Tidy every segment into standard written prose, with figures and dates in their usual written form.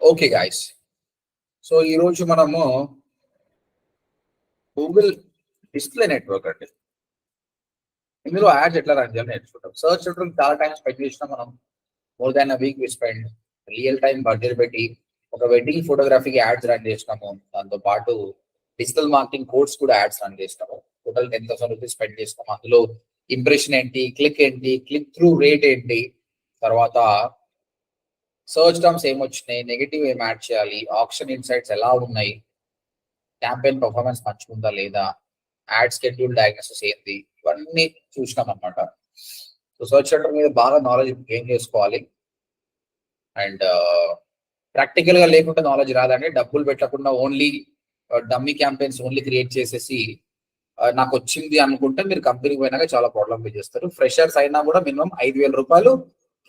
Okay guys, so ఈరోజు మనము Google display network అండి, ఇందులో యాడ్స్ ఎట్లా రన్ చేయాలి నేర్చుకుంటాం. సర్చ్ నెట్వర్క్ చాలా టైం స్పెండ్ చేసినా మనం. More than week we spend real time budget పెట్టి ఒక వెడ్డింగ్ ఫోటోగ్రఫీకి యాడ్స్ రన్ చేసినాము. దాంతో పాటు డిజిటల్ మార్కెటింగ్ కోర్స్ కూడా యాడ్స్ రన్ చేసినాము. టోటల్ 10,000 రూపీస్ స్పెండ్ చేసినాము. అందులో ఇంప్రెషన్ ఏంటి, క్లిక్ ఏంటి, క్లిక్ త్రూ రేట్ ఏంటి, తర్వాత సర్చ్ టర్మ్స్ ఏమొచ్చినాయి, నెగిటివ్ ఏం యాడ్ చేయాలి, ఆప్షన్ ఇన్సైట్స్ ఎలా ఉన్నాయి, క్యాంపెయిన్ పర్ఫార్మెన్స్ మంచిగుందా లేదా, యాడ్ స్కెడ్యూల్ డయాగ్నోసిస్ ఏంటి, ఇవన్నీ చూసినాం అనమాట. సో సర్చ్ సెంటర్ మీద బాగా నాలెడ్జ్ గెయిన్ చేసుకోవాలి. అండ్ ప్రాక్టికల్ గా లేకుండా నాలెడ్జ్ రాదండి. డబ్బులు పెట్టకుండా only dummy campaigns only create చేసేసి నాకు వచ్చింది అనుకుంటే మీరు కంపెనీకి పోయినాక చాలా ప్రాబ్లం ఫేస్ చేస్తారు. ఫ్రెషర్స్ అయినా కూడా మినిమం 5,000 రూపాయలు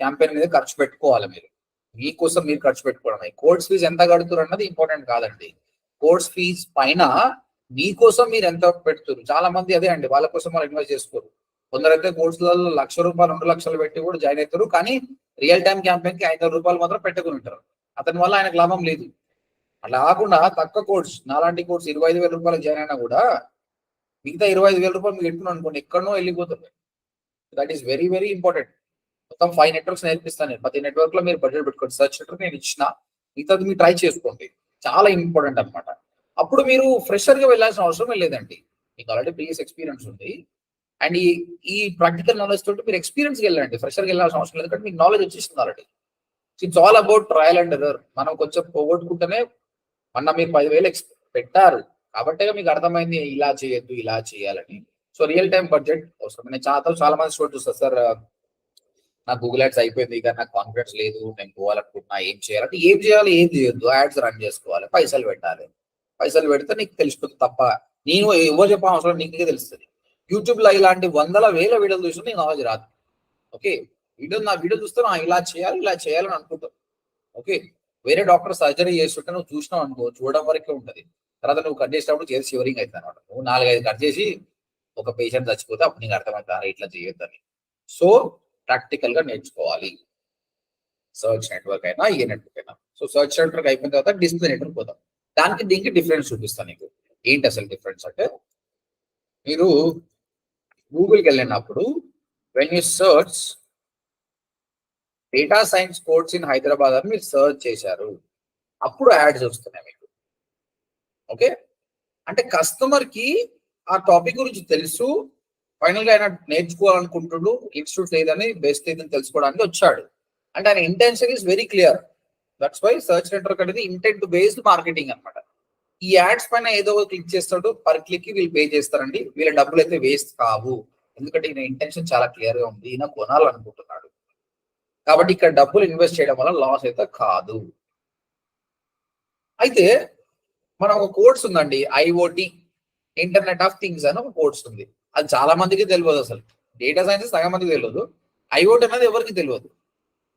క్యాంపెయిన్ మీద ఖర్చు పెట్టుకోవాలి. మీరు మీకోసం మీరు ఖర్చు పెట్టుకోవడం. కోర్స్ ఫీజు ఎంత కడుతున్నారు అన్నది ఇంపార్టెంట్ కాదండి. కోర్స్ ఫీజ్ పైన మీకోసం మీరు ఎంత పెడుతున్నారు. చాలా మంది అదే అండి, వాళ్ళ కోసం వాళ్ళు ఇన్వెస్ట్ చేసుకోరు. కొందరైతే కోర్సులలో 1,00,000 రూపాయలు 2,00,000 పెట్టి కూడా జాయిన్ అవుతారు, కానీ రియల్ టైం క్యాంపెయిన్ కి 500 రూపాయలు మాత్రం పెట్టుకుని ఉంటారు. అతని వల్ల ఆయనకు లాభం లేదు. అలా కాకుండా తక్కువ కోర్స్, నాలాంటి కోర్స్ 25,000 రూపాయలకు జాయిన్ అయినా కూడా మిగతా 25,000 రూపాయలు మీకు పెట్టుకున్నాను అనుకోండి, ఎక్కడనో వెళ్ళిపోతుంది. That is very very important. మొత్తం 5 నెట్వర్క్స్ నేర్పిస్తాను నేను. ప్రతి నెట్వర్క్ లో మీరు బడ్జెట్ పెట్టుకోండి. సర్చ్ నెట్వర్క్ నేను ఇచ్చిన, మిగతాది మీరు ట్రై చేసుకోండి. చాలా ఇంపార్టెంట్ అనమాట. అప్పుడు మీరు ఫ్రెషర్ గా వెళ్ళాల్సిన అవసరం లేదండి. మీకు ఆల్రెడీ ప్రీవియస్ ఎక్స్పీరియన్స్ ఉంది. అండ్ ఈ ప్రాక్టికల్ నాలెడ్జ్ తోటి మీరు ఎక్స్పీరియన్స్కి వెళ్ళండి. ఫ్రెషర్కి వెళ్ళాల్సిన అవసరం లేదు, ఎందుకంటే మీకు నాలెడ్జ్ వచ్చేసింది already. It's all about trial and error. మనం కొంచెం పోగొట్టుకుంటేనే, మొన్న మీరు 10,000 పెట్టారు కాబట్టి మీకు అర్థమైంది ఇలా చేయొద్దు ఇలా చేయాలని. సో రియల్ టైం బడ్జెట్ అవసరం. నేను చాలా మంది స్టూడెంట్ చూస్తారు, సార్ నాకు గూగుల్ యాడ్స్ అయిపోయింది కానీ నాకు కాన్ఫిడెన్స్ లేదు, నేను పోవాలనుకుంటున్నా, ఏం చేయాలంటే ఏం చేయాలి, ఏం చేయొద్దు, యాడ్స్ రన్ చేసుకోవాలి, పైసలు పెట్టాలి. పైసలు పెడితే నీకు తెలిసిపోతుంది తప్ప నేను ఎవరు చెప్పిన అవసరం, నీకే తెలుస్తుంది. యూట్యూబ్ లో ఇలాంటి 100,000 వీడియోలు చూసినా నీకు నాలెడ్జ్ రాదు. ఓకే, నా వీడియో చూస్తే ఇలా చేయాలని అనుకుంటావు. ఓకే, వేరే డాక్టర్ సర్జరీ చేస్తుంటే నువ్వు చూసినావు అనుకో, చూడడం వరకే ఉంటుంది. తర్వాత నువ్వు కట్ చేసినప్పుడు చేసి షివరింగ్ అవుతుంది అనమాట. నువ్వు 4-5 కట్ చేసి ఒక పేషెంట్ చచ్చిపోతే అప్పుడు నీకు అర్థమవుతారా ఇట్లా చేయొద్దని. సో ప్రాక్టికల్ గా నేర్చుకోవాలి. సర్చ్ నెట్వర్క్ అయినా ఏ నెట్వర్క్ అయినా. సో సర్చ్ నెట్వర్క్ అయిపోయిన తర్వాత డిస్ప్లే నెట్వర్క్ పోతాం. దీనికి డిఫరెన్స్ చూపిస్తాను నీకు. ఏంటి అసలు డిఫరెన్స్ అంటే, మీరు గూగుల్కి వెళ్ళినప్పుడు when you search data science course in Hyderabad అని మీరు సర్చ్ చేశారు, అప్పుడు యాడ్స్ వస్తున్నాయి మీకు. ఓకే, అంటే కస్టమర్ కి ఆ టాపిక్ గురించి తెలుసు, ఫైనల్ గా ఆయన నేర్చుకోవాలనుకుంటుడు, ఇన్స్టిట్యూట్ లేదని బెస్ట్ లేదని తెలుసుకోవడానికి వచ్చాడు. అంటే ఆయన intention is very clear. That's why search network అనేది ఇంటెంట్ బేస్డ్ మార్కెటింగ్ అనమాట. ఈ యాడ్స్ పైన ఏదో క్లిక్ చేస్తాడు, పర్ క్లిక్ కి వీళ్ళు పే చేస్తారండి. వీళ్ళ డబ్బులు అయితే వేస్ట్ కావు, ఎందుకంటే ఈయన ఇంటెన్షన్ చాలా క్లియర్ గా ఉంది, ఈయన కొనాలనుకుంటున్నాడు. కాబట్టి ఇక్కడ డబ్బులు ఇన్వెస్ట్ చేయడం వల్ల లాస్ అయితే కాదు. అయితే మనం ఒక కోర్స్ ఉందండి, ఐఓటి, ఇంటర్నెట్ ఆఫ్ థింగ్స్ అని ఒక కోర్స్ ఉంది. అది చాలా మందికి తెలియదు. అసలు డేటా సైన్స్ సగం మందికి తెలియదు, ఐఓటి అనేది ఎవరికి తెలియదు.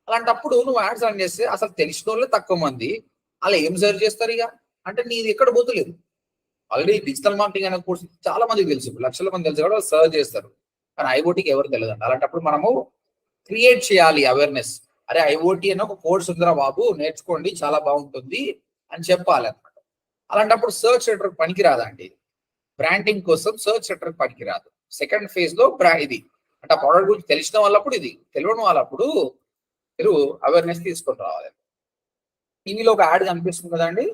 అలాంటప్పుడు నువ్వు యాడ్స్ రన్ చేస్తే అసలు తెలిసిన వాళ్ళే తక్కువ మంది. అలా ఏం సర్చ్ చేస్తారు ఇక అంటే నీది ఎక్కడ పోతలేదు. ఆల్రెడీ డిజిటల్ మార్కెటింగ్ అనే కోర్స్ చాలా మందికి తెలుసు, లక్షల మంది తెలుసు కూడా సర్చ్ చేస్తారు, కానీ ఐఓటీకి ఎవరు తెలియదు. అలాంటప్పుడు మనము క్రియేట్ చేయాలి అవేర్నెస్. అరే ఐఓటీ అని ఒక కోర్స్ ఉందిరా బాబు, నేర్చుకోండి చాలా బాగుంటుంది అని చెప్పాలి అనమాట. అలాంటప్పుడు సర్చ్ నెట్వర్క్ పనికిరాదండి. బ్రాండింగ్ కోసం సర్చ్ నెట్వర్క్ పనికిరాదు. సెకండ్ ఫేజ్ లో ఇది అంటే ఆ ప్రోడక్ట్ గురించి తెలిసిన వాళ్ళప్పుడు, ఇది తెలియని వాళ్ళప్పుడు మీరు అవేర్నెస్ తీసుకొని రావాలి. టీవీలో ఒక యాడ్ కనిపిస్తుంది కదండి,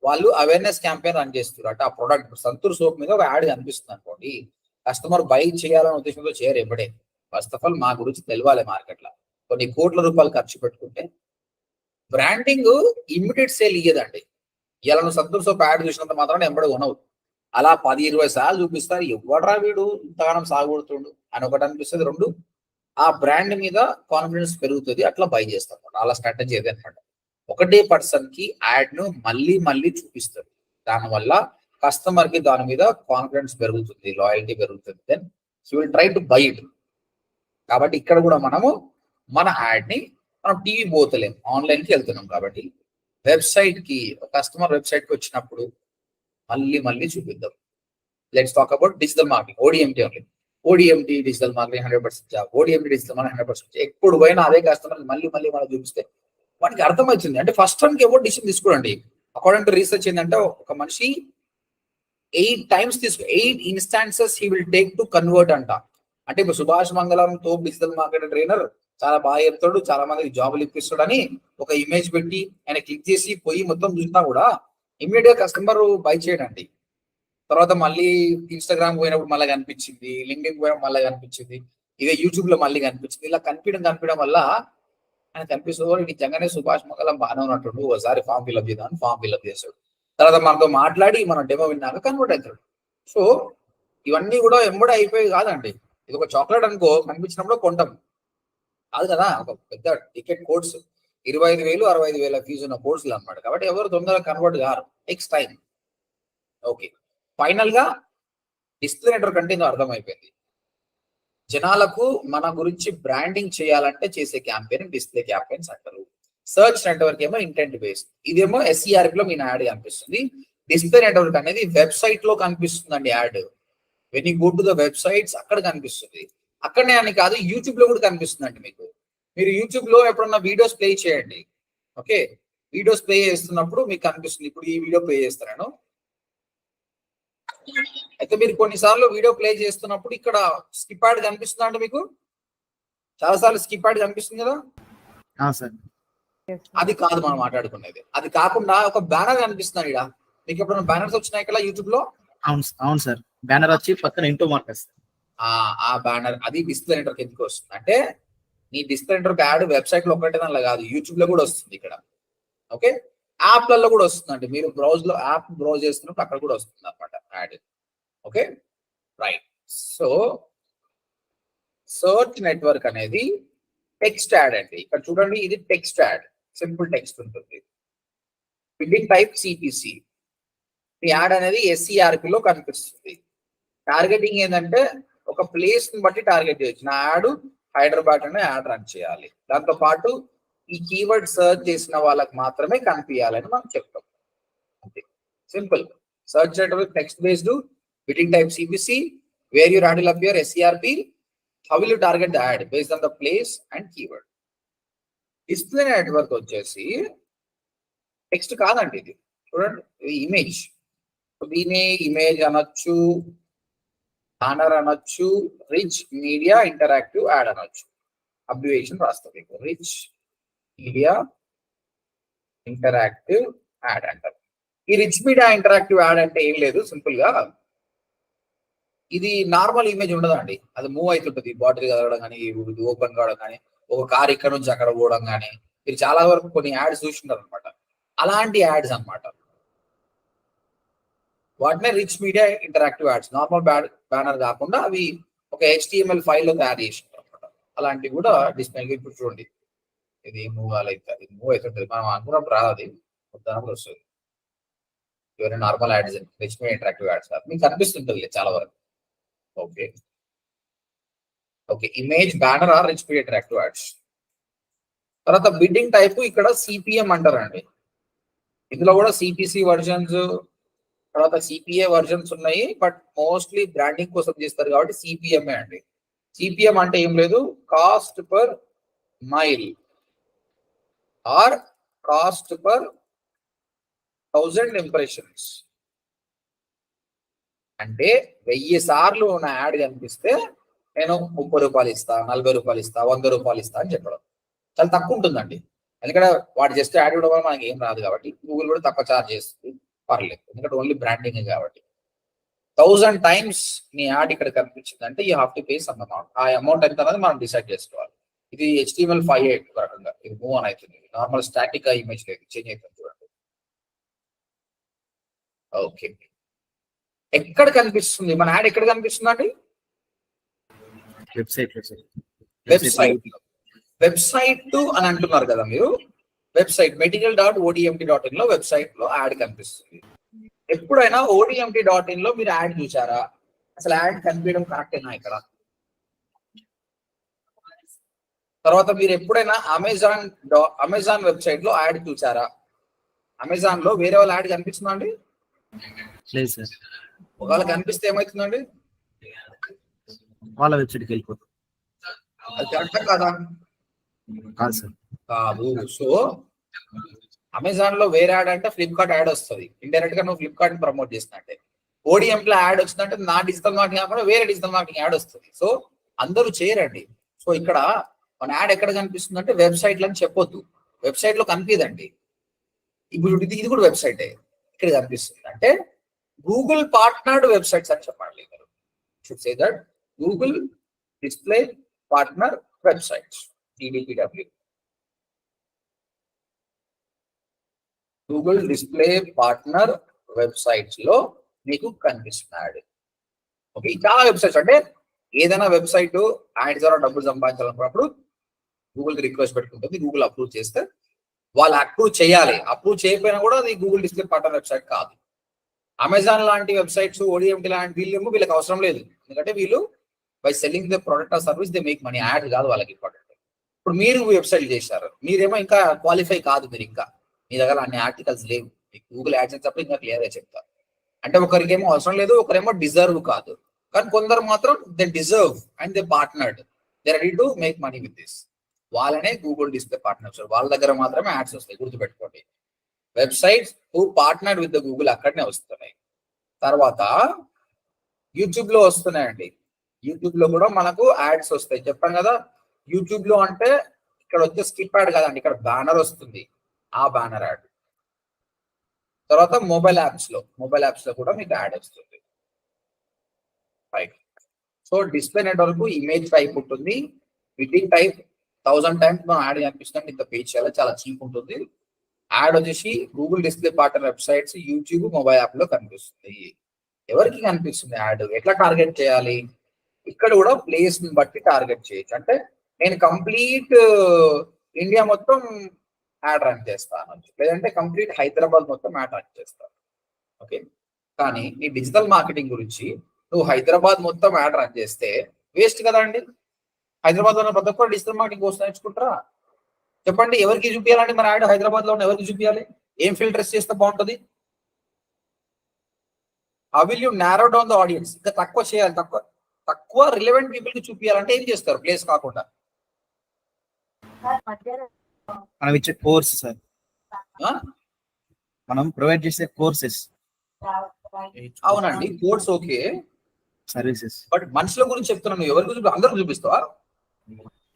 వాళ్ళు అవేర్నెస్ క్యాంపెయిన్ రన్ చేస్తారు. అంటే ఆ ప్రోడక్ట్ సంతూర్ సోప్ మీద ఒక యాడ్ కనిపిస్తుంది అనుకోండి, కస్టమర్ బై చేయాలనే ఉద్దేశంతో చేయరు ఎప్పుడే. ఫస్ట్ ఆఫ్ ఆల్ మా గురించి తెలియాలి. మార్కెట్ లో కొన్ని కోట్ల రూపాయలు ఖర్చు పెట్టుకుంటే బ్రాండింగ్ ఇమ్మీడియట్ సేల్ ఇయ్యదండి. ఇలా నువ్వు సంతూర్ సోప్ యాడ్ చూసినంత మాత్రం ఎంబడి కొనవు. అలా 10-20 సార్లు చూపిస్తారు, ఎవడరా వీడు ఇంతగానం సాగుడుతుండు అని ఒకటి అనిపిస్తుంది. 2, ఆ బ్రాండ్ మీద కాన్ఫిడెన్స్ పెరుగుతుంది, అట్లా బై చేస్తాం. అలా స్ట్రాటజీ ఏది అనమాట. ఒకటే పర్సన్ కి యాడ్ ను మళ్ళీ మళ్ళీ చూపిస్తారు. దానివల్ల కస్టమర్ కి దాని మీద కాన్ఫిడెన్స్ పెరుగుతుంది, లాయల్టీ పెరుగుతుంది. Then he will try to buy it. కాబట్టి ఇక్కడ కూడా మనము మన యాడ్ ని మనం టీవీ పోతలేం, ఆన్లైన్ కి వెళ్తున్నాం. కాబట్టి వెబ్సైట్ కి, కస్టమర్ వెబ్సైట్ కి వచ్చినప్పుడు మళ్ళీ మళ్ళీ చూపిద్దాం. Let's talk about digital marketing, ODMT only. ODMT digital marketing 100% job. ODMT digital marketing 100%. ఎప్పుడు పోయినా అదే కస్టమర్ మళ్ళీ మళ్ళీ మనం చూపిస్తే వాడికి అర్థమవుతుంది. అంటే ఫస్ట్ టైంకి ఎవరు డిసిషన్ తీసుకోండి. అకార్డింగ్ టు రీసెర్చ్ ఏంటంటే ఒక మనిషి 8 instances he will take to convert అంట. అంటే ఇప్పుడు సుభాష్ మంగళం తో డిజిటల్ మార్కెటింగ్ ట్రైనర్ చాలా బాగా చెప్తాడు, చాలా మందికి జాబులు ఇప్పిస్తాడు అని ఒక ఇమేజ్ పెట్టి ఆయన క్లిక్ చేసి పోయి మొత్తం చూసినా కూడా ఇమీడియట్ గా కస్టమర్ బై చేయడండి. తర్వాత మళ్ళీ ఇన్స్టాగ్రామ్ పోయినప్పుడు మళ్ళీ కనిపించింది, లింక్డ్ఇన్ పోయినప్పుడు మళ్ళీ కనిపించింది, ఇదే యూట్యూబ్ లో మళ్ళీ కనిపించింది. ఇలా కనిపించడం వల్ల ఆయన కనిపిస్తుంది నిజంగానే సుభాష్ మంగళం బాగానే ఉన్నట్టు ఒకసారి ఫామ్ ఫిల్అప్ చేద్దామని ఫామ్ ఫిల్అప్ చేస్తాడు. తర్వాత మనతో మాట్లాడి మనం డెమో విన్నాక కన్వర్ట్ అవుతాడు. సో ఇవన్నీ కూడా ఎంబడే అయిపోయి కాదండి. ఇది ఒక చాక్లెట్ అనుకో, కనిపించినప్పుడు కొంటాం కాదు కదా. ఒక పెద్ద టికెట్ కోర్స్ 25,000 65,000 ఫీజు ఉన్న కోర్సులు అనమాట. కాబట్టి ఎవరు తొందరగా convert car, takes time. Okay, final గా డిస్ప్లే నెట్వర్క్ అంటే అర్థమైపోయింది. జనాలకు మన గురించి బ్రాండింగ్ చేయాలంటే చేసే క్యాంపెయిన్ డిస్ప్లే క్యాంపెయిన్స్ అంటారు. సర్చ్ నెట్వర్క్ ఏమో ఇంటెంట్ బేస్డ్, ఇదేమో SERP లో మీ యాడ్ కనిపిస్తుంది. డిస్ప్లే నెట్వర్క్ అనేది వెబ్సైట్ లో కనిపిస్తుందండి add. When you go to the websites అక్కడ కనిపిస్తుంది. అక్కడనే అని కాదు, యూట్యూబ్ లో కూడా కనిపిస్తుందండి మీకు. మీరు యూట్యూబ్ లో ఎప్పుడన్నా వీడియోస్ ప్లే చేయండి. ఓకే, వీడియోస్ ప్లే చేస్తున్నప్పుడు మీకు కనిపిస్తుంది. ఇప్పుడు ఈ వీడియో ప్లే చేస్తాను. అయితే మీరు కొన్నిసార్లు వీడియో ప్లే చేస్తున్నప్పుడు ఇక్కడ స్కిప్ యాడ్ కనిపిస్తుందా అంటే మీకు చాలా సార్లు స్కిప్ యాడ్ కనిపిస్తుంది కదా. అది కాదు మనం మాట్లాడుకునేది. అది కాకుండా ఒక బ్యానర్ కనిపిస్తుంది ఇక్కడ. మీకు ఎప్పుడైనా బ్యానర్స్ వచ్చినాయి కదా యూట్యూబ్ లో? అవును సార్, బ్యానర్ వచ్చి పక్కన ఇంటూ మార్క్ వస్తుంది. ఆ బ్యానర్ అది డిస్ప్లే నెట్వర్క్ ఎందుకు వస్తుంది అంటే, నీ డిస్ప్లే నెట్వర్క్ యాడ్ వెబ్సైట్ లో ఒకటే దానిలో కాదు, యూట్యూబ్ లో కూడా వస్తుంది ఇక్కడ. ఓకే, యాప్లలో కూడా వస్తుందండి. మీరు బ్రౌజ్ లో యాప్ బ్రౌజ్ చేస్తున్నప్పుడు అక్కడ కూడా వస్తుంది అనమాట add. Okay right. So search network అనేది టెక్స్ట్ యాడ్ అండి. ఇక్కడ చూడండి, ఇది టెక్స్ట్ యాడ్, సింపుల్ టెక్స్ట్ ఉంటుంది. Building type CPC. యాడ్ అనేది SERP లో కనిపిస్తుంది. టార్గెటింగ్ ఏంటంటే ఒక ప్లేస్ ని బట్టి టార్గెట్ చేయొచ్చు. నా యాడ్ హైదరాబాద్ అనే యాడ్ రన్ చేయాలి, దాంతో పాటు ఈ కీవర్డ్ సర్చ్ చేసిన వాళ్ళకి మాత్రమే కనిపించాలని మనం చెప్తాం. అంతే, simple. Search network text based, building type CPC, where you add will appear SERP, how will you target the ad based on the place and keyword. Display network వచ్చేసి టెక్స్ట్ కాదండి, ఇది చూడండి, ఇది ఇమేజ్. దీని ఇమేజ్ అనొచ్చు, banner అనొచ్చు, rich media interactive add అనొచ్చు. Abbreviation రాస్తుంది, రిచ్ మీడియా ఇంటరాక్టివ్ యాడ్ అంటారు. ఈ రిచ్ మీడియా ఇంటరాక్టివ్ యాడ్ అంటే ఏం లేదు, సింపుల్ గా ఇది నార్మల్ ఇమేజ్ ఉండదండి. అది మూవ్ అవుతుంటది, బాటిల్ కదలడం కానీ, ఓపెన్ కావడం కానీ, ఒక కార్ ఇక్కడ నుంచి అక్కడ పోవడం కానీ, మీరు చాలా వరకు కొన్ని యాడ్స్ చూస్తుంటారు అనమాట. అలాంటి యాడ్స్ అనమాట, వాటినే rich media interactive ads. Normal banner కాకుండా అవి ఒక HTML ఫైల్లో తయారు చేసింటారు అనమాట. అలాంటివి కూడా డిస్ప్లే. ఇప్పుడు చూడండి, ఇది మూవ్ అవుతుంది, మూవ్ అవుతుంటది, మనం అనుకున్నప్పుడు రాదు, అది మొత్తానికి వస్తుంది. ఎవరైనా normal ads, rich media interactive ads మీకు కనిపిస్తుంటుంది చాలా వరకు. Okay okay, image, banner or rich media interactive ads. తర్వాత బిడ్డింగ్ టైప్ ఇక్కడ CPM అంటారండి. ఇందులో కూడా CPC వర్జన్స్, తర్వాత CPA వర్జన్స్ ఉన్నాయి. బట్ మోస్ట్లీ బ్రాండింగ్ కోసం చేస్తారు కాబట్టి CPM అండి. CPM అంటే ఏం లేదు, cost per mile or cost per 1000 impressions. అంటే 1000 సార్లు నా యాడ్ కనిపిస్తే నేను 30 రూపాయలు ఇస్తా, 40 రూపాయలు ఇస్తా, 100 రూపాయలు ఇస్తా అని చెప్పడం చాలా తక్కువ ఉంటుందండి. ఎందుకంటే వాడు జస్ట్ యాడ్ ఇవ్వడం వల్ల మనకి ఏం రాదు కాబట్టి గూగుల్ కూడా తక్కువ చార్జ్ చేస్తుంది, పర్లేదు. ఎందుకంటే ఓన్లీ బ్రాండింగ్ కాబట్టి 1000 టైమ్స్ నీ యాడ్ ఇక్కడ కనిపించింది అంటే you have to pay some amount. ఆ అమౌంట్ ఎంత అనేది మనం డిసైడ్ చేసుకోవాలి. ఇది HTML5 రకంగా ఇది మూవ్ అని అవుతుంది. నార్మల్ స్టాటిక్ గా ఇమేజ్ లేదు, చేంజ్ అవుతుంది చూడండి. ఓకే, ఎక్కడ కనిపిస్తుంది మన యాడ్? ఎక్కడ కనిపిస్తుంది అండి? వెబ్సైట్ అని అంటున్నారు కదా మీరు. వెబ్సైట్ material.odmt.in లో వెబ్సైట్ లో యాడ్ కనిపిస్తుంది. ఎప్పుడైనా odmt.in లో మీరు యాడ్ చూసారా? అసలు యాడ్ కనిపించడం కరెక్టేనా ఇక్కడ? తర్వాత మీరు ఎప్పుడైనా అమెజాన్ వెబ్సైట్ లో యాడ్ చూసారా? అమెజాన్ లో వేరే వాళ్ళ యాడ్ కనిపిస్తుందా అండి? లేదు సార్. ఒకవేళ కనిపిస్తే ఏమవుతుందండి? వాళ్ళ వెబ్సైట్కి వెళ్ళిపోతుంది. అది కరెక్టా కాదా? కాదు సార్. కాదు. సో అమెజాన్ లో వేరే యాడ్ అంటే ఫ్లిప్కార్ట్ యాడ్ వస్తుంది, ఇండైరెక్ట్ గా నువ్వు ఫ్లిప్కార్ట్ ప్రమోట్ చేసినట్టే. ఓడిఎం లో యాడ్ వచ్చిందంటే నా డిజిటల్ మార్కెటింగ్ కాకుండా వేరే డిజిటల్ మార్కెటింగ్ యాడ్ వస్తుంది. సో అందరూ చేయరండి. సో ఇక్కడ మన యాడ్ ఎక్కడ కనిపిస్తుంది అంటే వెబ్సైట్లు అని చెప్పొద్దు, వెబ్సైట్ లో కనిపిదండి. ఇప్పుడు ఇది కూడా వెబ్సైట్ ఇక్కడ కనిపిస్తుంది అంటే గూగుల్ పార్ట్నర్డ్ వెబ్సైట్స్ అని చెప్పండి. Should say that Google display partner websites, GDPW. Google display partner websites లో మీకు కనిపిస్తున్నాడు. ఓకే, చాలా వెబ్సైట్స్ అంటే ఏదైనా వెబ్సైట్ యాడ్ ద్వారా డబ్బులు సంపాదించాలనుకున్నప్పుడు గూగుల్ కి రిక్వెస్ట్ పెట్టుకుంటుంది, గూగుల్ అప్రూవ్ చేస్తే వాళ్ళు అప్రూవ్ చేయాలి. అప్రూవ్ చేయకపోయినా కూడా అది గూగుల్ డిస్ప్లే పార్ట్నర్ వెబ్సైట్ కాదు. అమెజాన్ లాంటి వెబ్సైట్స్, ODMT లాంటి వీళ్ళకి అవసరం లేదు, ఎందుకంటే వీళ్ళు by selling the product or service they make money. Add కాదు వాళ్ళకి ఇంపార్టెంట్. ఇప్పుడు మీరు వెబ్సైట్ చేశారు, మీరేమో ఇంకా క్వాలిఫై కాదు, మీరు ఇంకా మీ దగ్గర అన్ని ఆర్టికల్స్ లేవు, గూగుల్ యాడ్సెన్స్ అప్పుడు ఇంకా క్లియర్ గా చెప్తారు. అంటే ఒకరికేమో అవసరం లేదు, ఒకరేమో డిజర్వ్ కాదు, కానీ కొందరు మాత్రం they deserve and they partnered, they ready to make money with this. వాళ్ళనే గూగుల్ డిస్ప్లే పార్ట్నర్స్, వాళ్ళ దగ్గర మాత్రమే యాడ్స్ వస్తాయి, గుర్తుపెట్టుకోండి. Websites who partner with the Google అక్కడనే వస్తున్నాయి. తర్వాత యూట్యూబ్ లో వస్తున్నాయండి. యూట్యూబ్ లో కూడా మనకు యాడ్స్ వస్తాయి, చెప్పాం కదా. యూట్యూబ్ లో అంటే ఇక్కడ వచ్చే స్కిప్ యాడ్ కాదండి, ఇక్కడ బ్యానర్ వస్తుంది, ఆ బ్యానర్ యాడ్. తర్వాత మొబైల్ యాప్స్ లో కూడా మీకు యాడ్ వస్తుంది. Right. So display network image type ఉంటుంది, విటింగ్ టైప్ 1000 టైమ్స్ మనం యాడ్ కనిపిస్తుంది. ఇంత పేజ్ చేయాలి, చాలా చీప్ ఉంటుంది. యాడ్ వచ్చేసి Google display partner websites, YouTube, mobile app లో కనిపిస్తుంది. ఎవరికి కనిపిస్తుంది యాడ్, ఎట్లా టార్గెట్ చేయాలి? ఇక్కడ కూడా ప్లేస్ ని బట్టి టార్గెట్ చేయొచ్చు. అంటే నేను కంప్లీట్ ఇండియా మొత్తం యాడ్ రన్ చేస్తాను, లేదంటే కంప్లీట్ హైదరాబాద్ మొత్తం యాడ్ రన్ చేస్తాను. ఓకే, కానీ నీ డిజిటల్ మార్కెటింగ్ గురించి నువ్వు హైదరాబాద్ మొత్తం యాడ్ రన్ చేస్తే వేస్ట్ కదా అండి. హైదరాబాద్ లో ప్రతి ఒక్కరు డిజిటల్ మార్కెటింగ్ కోసం నేర్చుకుంటారా? చెప్పండి, ఎవరికి చూపించాలండి మన యాడ్? హైదరాబాద్ లో ఉన్న ఎవరికి చూపించాలి? ఏం ఫిల్టర్స్ చేస్తే బాగుంటుంది? How will you narrow down the audience? ఇంకా తక్కువ చేయాలి, తక్కువ రిలవెంట్ పీపుల్ కి చూపించాలంటే ఏం చేస్తారు? ప్లేస్ కాకుండా మనం ఇచ్చే కోర్స్ సార్, మనం ప్రొవైడ్ చేసే కోర్సెస్. అవునండి, కోర్స్ ఓకే, సర్వీసెస్. బట్ మనుషుల గురించి చెప్తున్నాను. ఎవరి గురించి? అందరికి చూపిస్తావా?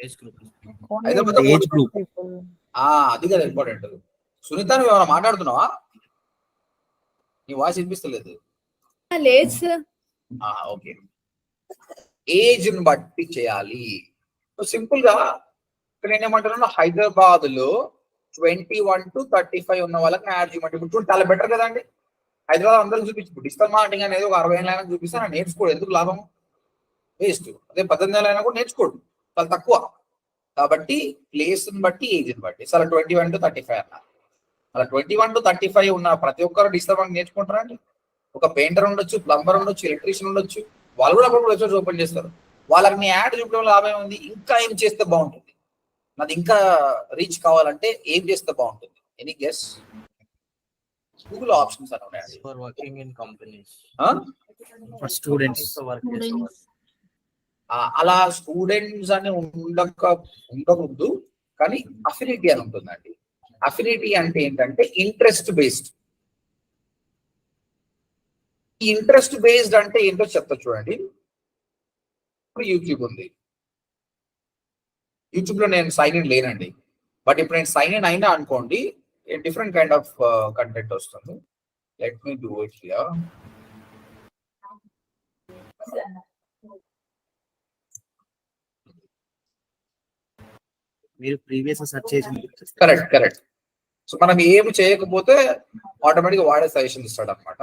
ఏజ్ గ్రూప్ అది కదా ఇంపార్టెంట్. సునీత, నువ్వు ఏమైనా మాట్లాడుతున్నావా? నీ వాయిస్ వినిపిస్తలేదు. ఓకే, ఏజ్ ని బట్టి చేయాలి. సింపుల్ గా ఇక్కడ నేనేమంటున్నాను, హైదరాబాద్ లో 21 to 35 ఉన్న వాళ్ళకి యాడ్ చేయమంటే ఇప్పుడు చాలా బెటర్ కదండి. హైదరాబాద్ అందరికి చూపించు. డిజిటల్ మార్కెటింగ్ అనేది ఒక 60 ఏళ్ళైనా చూపిస్తే నేను నేర్చుకోడు, ఎందుకు లాభం? వేస్ట్. అదే 18 ఏళ్ళైనా కూడా నేర్చుకోడు, చాలా తక్కువ. కాబట్టి ప్లేస్ ని బట్టి, ఏజ్ ని బట్టి. అలా 21 to 35 అన్న, అలా 21 to 35 ఉన్న ప్రతి ఒక్కరు డిజిటల్ మార్కెటింగ్ నేర్చుకుంటారా అండి? ఒక పెయింటర్ ఉండొచ్చు, ప్లంబర్ ఉండొచ్చు, ఎలక్ట్రీషియన్ ఉండొచ్చు, వాళ్ళు కూడా అప్పుడు వెబ్సైట్స్ ఓపెన్ చేస్తారు. వాళ్ళకి నీ యాడ్ చూపడం లాభం ఉంది. ఇంకా ఏం చేస్తే బాగుంటుంది? నాది ఇంకా రీచ్ కావాలంటే ఏం చేస్తే బాగుంటుంది? Any guess? గూగుల్ ఆప్షన్స్ అని ఉన్నాయండి. For working in companies. For students. అలా స్టూడెంట్స్ అని ఉండకూడదు, కానీ అఫినిటీ అని ఉంటుందండి. అఫినిటీ అంటే ఏంటంటే ఇంట్రెస్ట్ బేస్డ్. ఈ ఇంట్రెస్ట్ బేస్డ్ అంటే ఏంటో చెప్తా చూడండి. ఇప్పుడు యూట్యూబ్ ఉంది, యూట్యూబ్ లో నేను సైన్ ఇన్ లేనండి, బట్ ఇప్పుడు నేను సైన్ ఇన్ అయినా అనుకోండి, డిఫరెంట్ కైండ్ ఆఫ్ కంటెంట్ వస్తుంది. Let me do it here. మీరు ప్రీవియస్ సెర్చ్ చేసింది. కరెక్ట్. సో మనం ఏమి చేయకపోతే ఆటోమేటిక్గా వాడే సజెషన్ ఇస్తాడు అనమాట.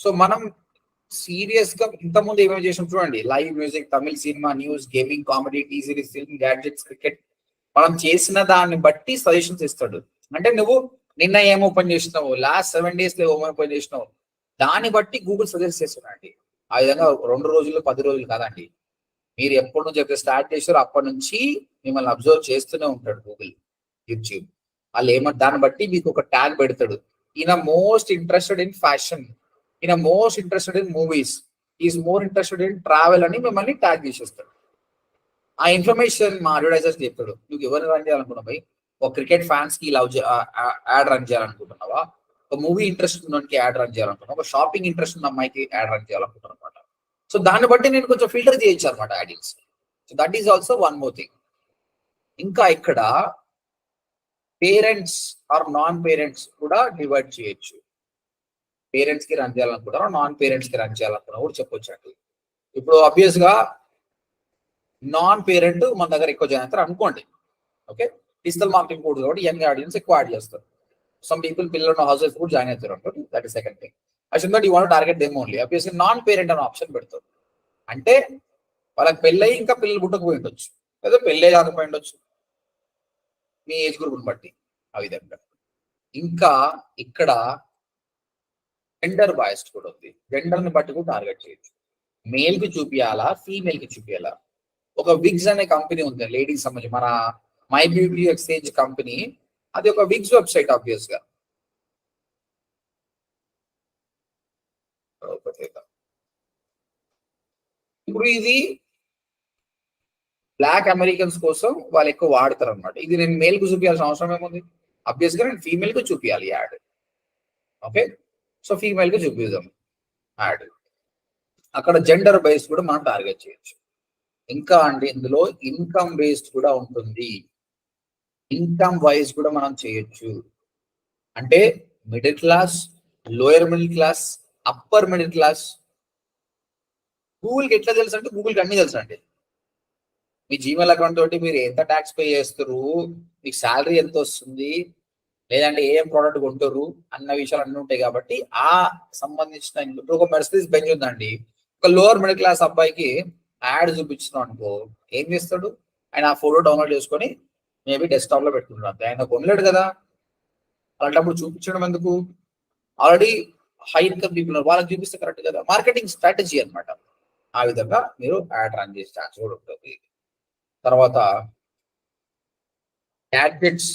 సో మనం సీరియస్ గా ఇంతకుముందు ఏమేమి చేసాం చూడండి. లైవ్ మ్యూజిక్, తమిళ cinema, news, gaming, comedy, T Series, film, gadgets, cricket. మనం చేసిన దాన్ని బట్టి సజెషన్స్ ఇస్తాడు. అంటే నువ్వు నిన్న ఏం ఓపెన్ చేసినావు, లాస్ట్ 7 days లో ఏం ఓపెన్ చేసినావు, దాన్ని బట్టి గూగుల్ సజెస్ట్ చేస్తున్నాడు. ఆ విధంగా 2 రోజులు 10 రోజులు కాదండి. మీరు ఎప్పటి నుంచి అయితే స్టార్ట్ చేస్తారో అప్పటి నుంచి మిమ్మల్ని అబ్జర్వ్ చేస్తూనే ఉంటాడు గూగుల్, యూట్యూబ్. వాళ్ళు దాన్ని బట్టి మీకు ఒక ట్యాగ్ పెడతాడు. ఈయన మోస్ట్ ఇంట్రెస్టెడ్ ఇన్ ఫ్యాషన్, ఈయన most interested in movies, is more interested in travel అని మిమ్మల్ని ట్యాగ్ చేసేస్తాడు. ఆ ఇన్ఫర్మేషన్ మా అడ్వర్టైజర్స్ చెప్తాడు. నువ్వు ఎవరు రన్ చేయాలనుకున్నావు, ఒక క్రికెట్ ఫ్యాన్స్ కి లవ్ యాడ్ రన్ చేయాలనుకుంటున్నావా, ఒక మూవీ ఇంట్రెస్ట్ ఉన్నకి యాడ్ రన్ చేయాలనుకుంటున్నా, ఒక షాపింగ్ ఇంట్రెస్ట్ ఉన్న అమ్మాయికి యాడ్ రన్ చేయాలనుకుంటున్నా అనమాట. సో దాన్ని బట్టి నేను కొంచెం ఫిల్టర్ చేయొచ్చు అనమాట addings. So that is also one more thing. ఇంకా ఇక్కడ పేరెంట్స్ ఆర్ నాన్ పేరెంట్స్ కూడా డివైడ్ చేయొచ్చు. పేరెంట్స్ కి రన్ చేయాలనుకుంటారా, నాన్ పేరెంట్స్ కి రన్ చేయాలనుకున్నా కూడా చెప్పొచ్చు అండి. ఇప్పుడు ఆబ్వియస్ గా నాన్ పేరెంట్ మన దగ్గర ఎక్కువ జాయిన్ అవుతారు అనుకోండి. ఓకే, డిజిటల్ మార్కెటింగ్ కోర్స్ కాబట్టి యంగ్ ఆడియన్స్ ఎక్కువ యాడ్ చేస్తారు. సమ్ పీపుల్ పిల్లలు హౌసెస్ కూడా జాయిన్ అవుతారు అనుకోండి. That is second thing. అసలు that you want target them only. Obviously non parent అనే ఆప్షన్ పెడతారు. అంటే వాళ్ళకి పెళ్ళయి ఇంకా పిల్లలు పుట్టకపోయి ఉండొచ్చు, లేదా పెళ్ళే కాకపోయి ఉండొచ్చు, మీ ఏజ్ గ్రూప్ని బట్టి ఆ విధంగా. ఇంకా ఇక్కడ జెండర్ బాయస్డ్ కూడా ఉంది. జెండర్ ని బట్టి కూడా టార్గెట్ చేయొచ్చు. మేల్ కి చూపియాలా, ఫీమేల్ కి చూపియాలా. ఒక విగ్స్ అనే కంపెనీ ఉంది లేడీస్ సంబంధించి, మన మై బ్యూటీ ఎక్స్చేంజ్ కంపెనీ, అది ఒక విగ్స్ వెబ్సైట్ ఆబ్వియస్ గా. ఇప్పుడు ఇది బ్లాక్ అమెరికన్స్ కోసం వాళ్ళు ఎక్కువ వాడతారు అనమాట. ఇది నేను మేల్ కు చూపించాల్సిన అవసరం ఏముంది? ఆబ్వియస్ గా నేను ఫీమేల్ కు చూపించాలి యాడ్. ఓకే, సో ఫీమేల్ కి చూపిద్దాం యాడ్. అక్కడ జెండర్ బేస్డ్ కూడా మనం టార్గెట్ చేయొచ్చు. ఇంకా అండి ఇందులో ఇన్కమ్ బేస్డ్ కూడా ఉంటుంది. ఇన్కమ్ వైజ్ కూడా మనం చేయొచ్చు. అంటే middle class, lower middle class, upper middle class. గూగుల్కి ఎట్లా తెలుసు అంటే గూగుల్కి అన్ని తెలుసు అండి. మీ జీమెయిల్ అకౌంట్ తోటి మీరు ఎంత ట్యాక్స్ పే చేస్తారు, మీకు శాలరీ ఎంత వస్తుంది, లేదంటే ఏం ప్రోడక్ట్ కొంటారు అన్న విషయాలు అన్నీ ఉంటాయి. కాబట్టి ఆ సంబంధించిన ఇప్పుడు ఒక మెర్సిడీస్ బెంజ్ ఉందండి, ఒక లోవర్ మిడిల్ క్లాస్ అబ్బాయికి యాడ్ చూపించినాం అనుకో, ఏం చేస్తాడు? ఆయన ఆ ఫోటో డౌన్లోడ్ చేసుకొని మేబీ డెస్క్టాప్ లో పెట్టుకుంటాడు. అంతే, ఆయన కొనలేడు కదా. అలాంటప్పుడు చూపించడం ఎందుకు? ఆల్రెడీ హై ఇన్కమ్ పీపుల్ వాళ్ళకి చూపిస్తే కరెక్ట్ కదా. మార్కెటింగ్ స్ట్రాటజీ అనమాట. ఆ విధంగా మీరు యాడ్ రన్ చేసే ఛాన్స్ కూడా ఉంటుంది. తర్వాత gadgets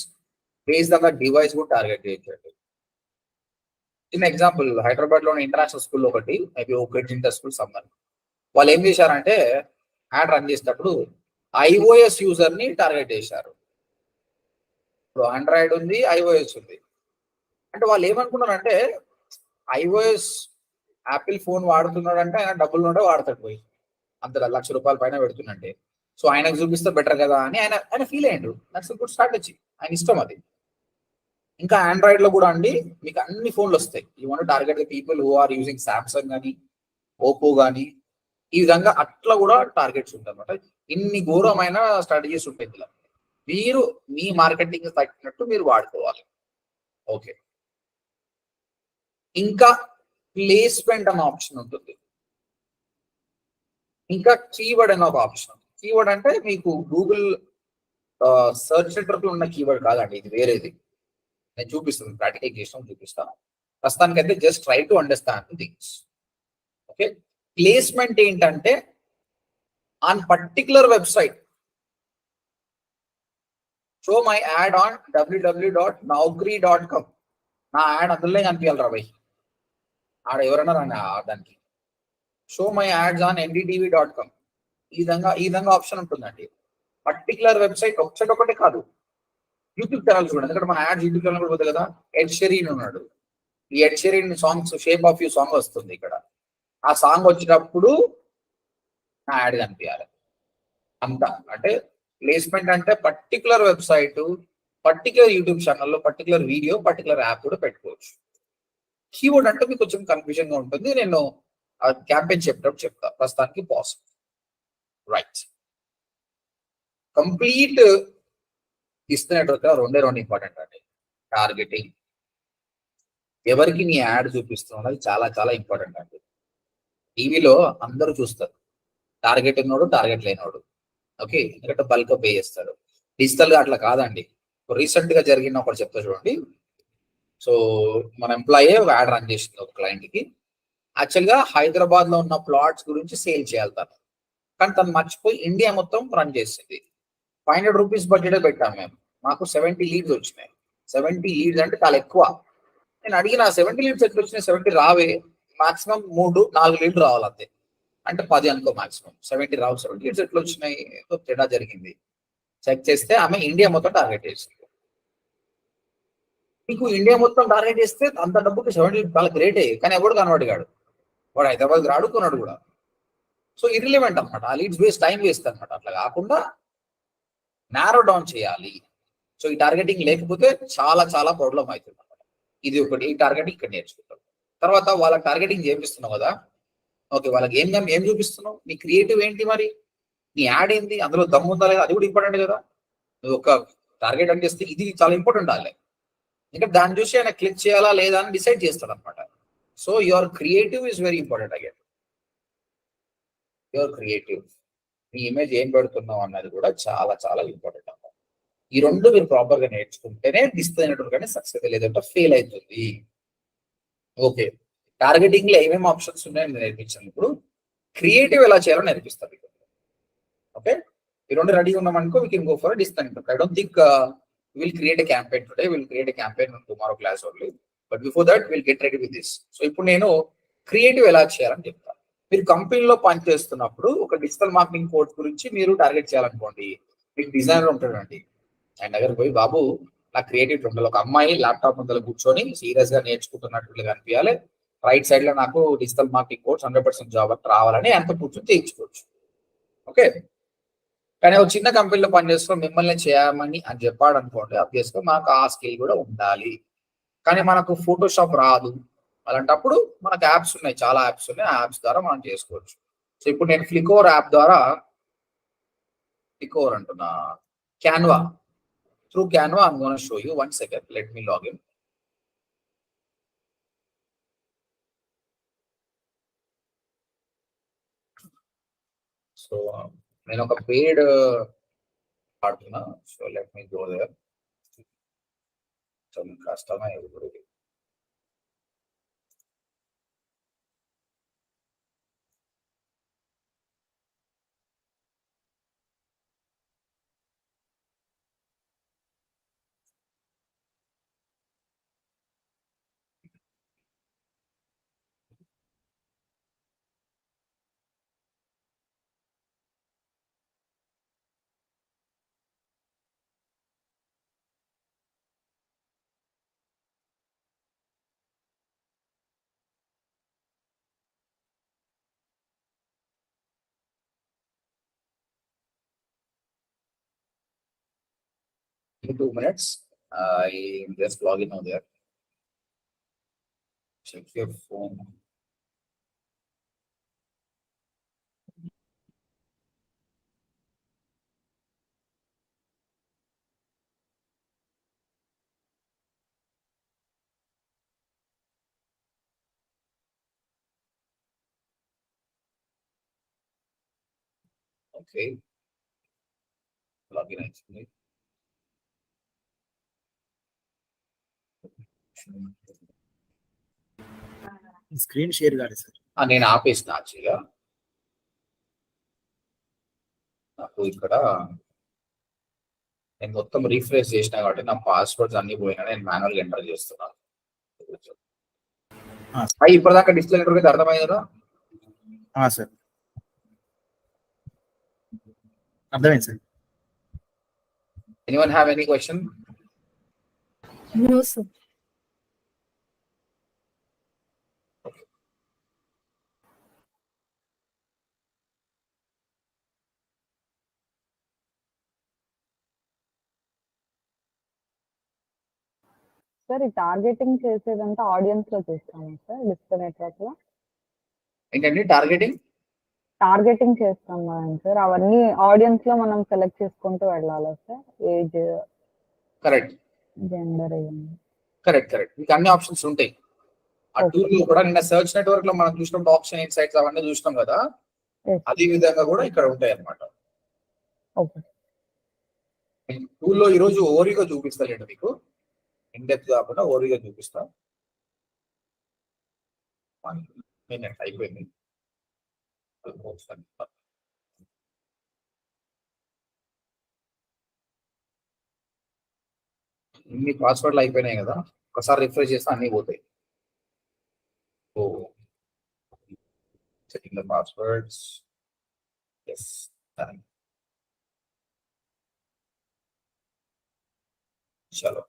based on the device కూడా టార్గెట్ చేయొచ్చు. చిన్న ఎగ్జాంపుల్, హైదరాబాద్ లోని ఇంటర్నేషనల్ స్కూల్ ఒకటి, మేబీ ఒకటి ఇంటర్ స్కూల్ సమ్మర్, వాళ్ళు ఏం చేశారంటే యాడ్ రన్ చేసేటప్పుడు ఐఓఎస్ యూజర్ ని టార్గెట్ చేశారు. ఇప్పుడు ఆండ్రాయిడ్ ఉంది, ఐఓఎస్ ఉంది. అంటే వాళ్ళు ఏమనుకున్నారంటే ఐఓఎస్ యాపిల్ ఫోన్ వాడుతున్నాడంటే ఆయన డబ్బులు ఉంటే వాడతాడు, పోయి అంత ₹1,00,000 పైన పెడుతుందంటే, సో ఆయనకు చూపిస్తే బెటర్ కదా అని ఆయన ఫీల్ అయ్యాడు. దట్స్ గుడ్ స్ట్రాటజీ, ఆయన ఇష్టం అది. ఇంకా ఆండ్రాయిడ్ లో కూడా అండి మీకు అన్ని ఫోన్లు వస్తాయి. You want target the people who are using Samsung కానీ, ఓపో కానీ, ఈ విధంగా అట్లా కూడా టార్గెట్స్ ఉంటాయి అనమాట. ఇన్ని ఘోరమైన స్ట్రాటజీస్ ఉంటాయి ఇలా. మీరు మీ మార్కెటింగ్ తగ్గినట్టు మీరు వాడుకోవాలి. ఓకే, ఇంకా ప్లేస్మెంట్ అనే ఆప్షన్ ఉంటుంది. ఇంకా కీవర్డ్ అనే ఒక ఆప్షన్. కీవర్డ్ అంటే మీకు గూగుల్ సర్చ్ సెంటర్ లో ఉన్న కీవర్డ్ కాదండి, ఇది వేరేది. నేను చూపిస్తాను, ప్రాక్టికల్ చేసిన చూపిస్తాను. ప్రస్తుతానికైతే just try to understand things. Okay, placement ఏంటంటే on particular website show my ad on www.naukri.com. నా యాడ్ అందులోనే కనిపించాలి రా భయ్, ఆడ ఎవరన్నా దానికి show my ads on ndtv.com. ఈ విధంగా ఆప్షన్ ఉంటుందండి. పర్టికులర్ వెబ్సైట్ ఒకటే కాదు, యూట్యూబ్ ఛానల్ చూడండి. ఎందుకంటే మన యాడ్స్ యూట్యూబ్ ఛానల్ కూడా పోతుంది కదా. ఎడ్ షెరీన్ ఉన్నాడు, ఈ Ed Sheeran songs Shape of You song వస్తుంది ఇక్కడ. ఆ సాంగ్ వచ్చినప్పుడు నా యాడ్ కనిపించాలి అంతా. అంటే ప్లేస్మెంట్ అంటే పర్టికులర్ వెబ్సైట్, పర్టికులర్ యూట్యూబ్ ఛానల్లో, పర్టికులర్ వీడియో, పర్టికులర్ యాప్ కూడా పెట్టుకోవచ్చు. కీవర్డ్ అంటే మీకు కొంచెం కన్ఫ్యూజన్ గా ఉంటుంది. నేను క్యాంపెయిన్ చెప్పినప్పుడు చెప్తా. ప్రస్తుతానికి పాసిబుల్ రైట్. కంప్లీట్ ఇస్తున్నట్టు రెండు ఇంపార్టెంట్ అండి. టార్గెటింగ్, ఎవరికి నీ యాడ్ చూపిస్తున్నావు అది చాలా చాలా ఇంపార్టెంట్ అండి. టీవీలో అందరూ చూస్తారు, టార్గెట్ ఉన్నోడు, టార్గెట్ లేనోడు. ఓకే, ఎందుకంటే బల్క్ పే చేస్తారు. డిజిటల్ గా అట్లా కాదండి. రీసెంట్ గా జరిగిన ఒకటి చెప్తా చూడండి. సో మన ఎంప్లాయీ ఒక యాడ్ రన్ చేసింది ఒక క్లయింట్ కి. యాక్చువల్ గా హైదరాబాద్ లో ఉన్న ప్లాట్స్ గురించి సేల్ చేయాలి తను, కానీ తను మర్చిపోయి ఇండియా మొత్తం రన్ చేసింది. ₹500 బడ్జెట్ పెట్టాము మేము. మాకు 70 లీడ్స్ వచ్చినాయి. 70 లీడ్స్ అంటే చాలా ఎక్కువ. నేను అడిగిన 70 లీడ్స్ ఎట్లా వచ్చినాయి? 70 రావే, మాక్సిమం 3-4 లీడ్లు రావాలి అంతే. అంటే 10 అనుకో మాక్సిమం, 70 రావు. 70 లీడ్స్ ఎట్లా వచ్చినాయి? తేడా జరిగింది. చెక్ చేస్తే ఆమె ఇండియా మొత్తం టార్గెట్ చేసింది. నీకు ఇండియా మొత్తం టార్గెట్ చేస్తే అంత డబ్బుకి 70 చాలా గ్రేటే, కానీ ఎవడు కన్వర్ట్ కాడు. వాడు హైదరాబాద్ ఆడుకున్నాడు కూడా. సో ఇర్రిలెవెంట్ అనమాట, ఆ లీడ్స్ వేస్ట్, టైం వేస్ట్ అనమాట. అట్లా కాకుండా నారో డౌన్ చేయాలి. సో ఈ టార్గెటింగ్ లేకపోతే చాలా చాలా ప్రాబ్లం అవుతుంది అనమాట. ఇది ఒకటి, ఈ టార్గెటింగ్ ఇక్కడ నేర్చుకుంటాం. తర్వాత వాళ్ళకి టార్గెటింగ్ చేపిస్తున్నావు కదా, ఓకే, వాళ్ళకి ఏం చూపిస్తున్నావు, నీ క్రియేటివ్ ఏంటి, మరి నీ యాడ్ ఏంటి, అందులో దమ్ము ఉందా లేదా, అది కూడా ఇంపార్టెంట్ కదా. నువ్వు ఒక టార్గెట్ అంటే చేస్తే ఇది చాలా ఇంపార్టెంట్ అలే, ఇంకా దాన్ని చూసి ఆయన క్లిక్ చేయాలా లేదా అని డిసైడ్ చేస్తాడు అనమాట. So your creative is very important. Again your creative, నీ ఇమేజ్ ఏం పెడుతున్నావు అన్నది కూడా చాలా చాలా ఇంపార్టెంట్ అన్నమాట. ఈ రెండు మీరు ప్రాపర్ గా నేర్చుకుంటేనే డిస్ప్లే నెట్వర్క్ అనేది సక్సెస్, లేదంటే ఫెయిల్ అవుతుంది. ఓకే, టార్గెటింగ్ లో ఏమేమి ఆప్షన్స్ ఉన్నాయని నేర్పించాను. ఇప్పుడు క్రియేటివ్ ఎలా చేయాలో నేర్పిస్తాను. ఓకే, ఈ రెండు రెడీ ఉన్నామనుకో, we can go for display network. I don't think will create a campaign today, will create a campaign tomorrow class only, but before that will get ready with this. So ఇప్పుడు నేను creative ఎలా చేయాలని చెప్తాను. మీరు కంపెనీలో పనిచేస్తున్నప్పుడు ఒక digital marketing course గురించి మీరు టార్గెట్ చేయాలనుకోండి, మీకు డిజైనర్ ఉంటాడండి, ఆయన దగ్గర పోయి, బాబు నాకు క్రియేటివ్ ఉండాలి, ఒక అమ్మాయి ల్యాప్టాప్ ముందర కూర్చొని సీరియస్ గా నేర్చుకుంటున్నట్లు కనిపించాలి, రైట్ సైడ్ లో నాకు డిజిటల్ మార్కెటింగ్ కోర్స్ 100% జాబ్ రావాలని అంత కూర్చొని చేయించుకోవచ్చు. ఓకే, కానీ ఒక చిన్న కంపెనీలో పనిచేస్తున్నాం, మిమ్మల్ని చేయమని అని చెప్పాడు అనుకోండి, అబ్వియస్గా మాకు ఆ స్కిల్ కూడా ఉండాలి. కానీ మనకు ఫోటోషాప్ రాదు, అలాంటప్పుడు మనకు యాప్స్ ఉన్నాయి, చాలా యాప్స్ ఉన్నాయి, ఆ యాప్స్ ద్వారా మనం చేసుకోవచ్చు. సో ఇప్పుడు నేను ఫ్లికోర్ యాప్ ద్వారా, ఫ్లికోర్ అంటున్నా, Canva, through Canva I'm gonna show you. 1 second, let me log in. So నేను ఒక పెయిడ్ వాడుతున్నా, so let me go there. So కష్టమే ఇప్పుడు. In 2 minutes, I just log in over there. Check your phone. Okay, login actually. Screen share కాదు sir. నేను ఆపేసిన యాక్చువల్గా, నాకు ఇక్కడ నేను మొత్తం రీఫ్రెష్ చేసిన కాబట్టి నా పాస్వర్డ్స్ అన్ని పోయినా, నేను మాన్యువల్గా ఎంటర్ చేస్తున్నాను. ఇప్పటిదాకా డిస్ప్లే నెట్వర్క్ అయితే అర్థమైంది కదా సార్? అర్థమైంది sir. Anyone have any question? No, sir. Sir, ఈ టార్గెటింగ్ చేసేదంతా ఆడియన్స్ లో చేస్తాము సార్, డిస్ప్లే నెట్వర్క్ లో ఏంటండి టార్గెటింగ్? టార్గెటింగ్ చేస్తాం మనం సార్, అవన్నీ ఆడియన్స్ లో మనం సెలెక్ట్ చేసుకుంటూ వెళ్ళాలా sir? Age, correct, gender, correct, correct. మీకు అన్ని ఆప్షన్స్ ఉంటాయి. ఆ టూల్ లో కూడా నిన్న సర్చ్ నెట్వర్క్ లో మనం చూసినప్పుడు ఆప్షన్ ఇన్సైట్స్ అవన్నీ చూసినాం కదా, అదే విధంగా కూడా ఇక్కడ ఉంటాయి అన్నమాట. ఓకే, టూల్లో ఈరోజు ఓవరీగా చూపిస్తానండి మీకు, ఇన్ డెప్త్ కాకుండా ఓవరీగా చూపిస్తా. అయిపోయింది. ఇన్ని పాస్వర్డ్లు అయిపోయినాయి కదా, ఒకసారి రిఫ్రెష్ చేస్తే అన్ని పోతాయి. ఓ setting the passwords. Yes, done. చలో,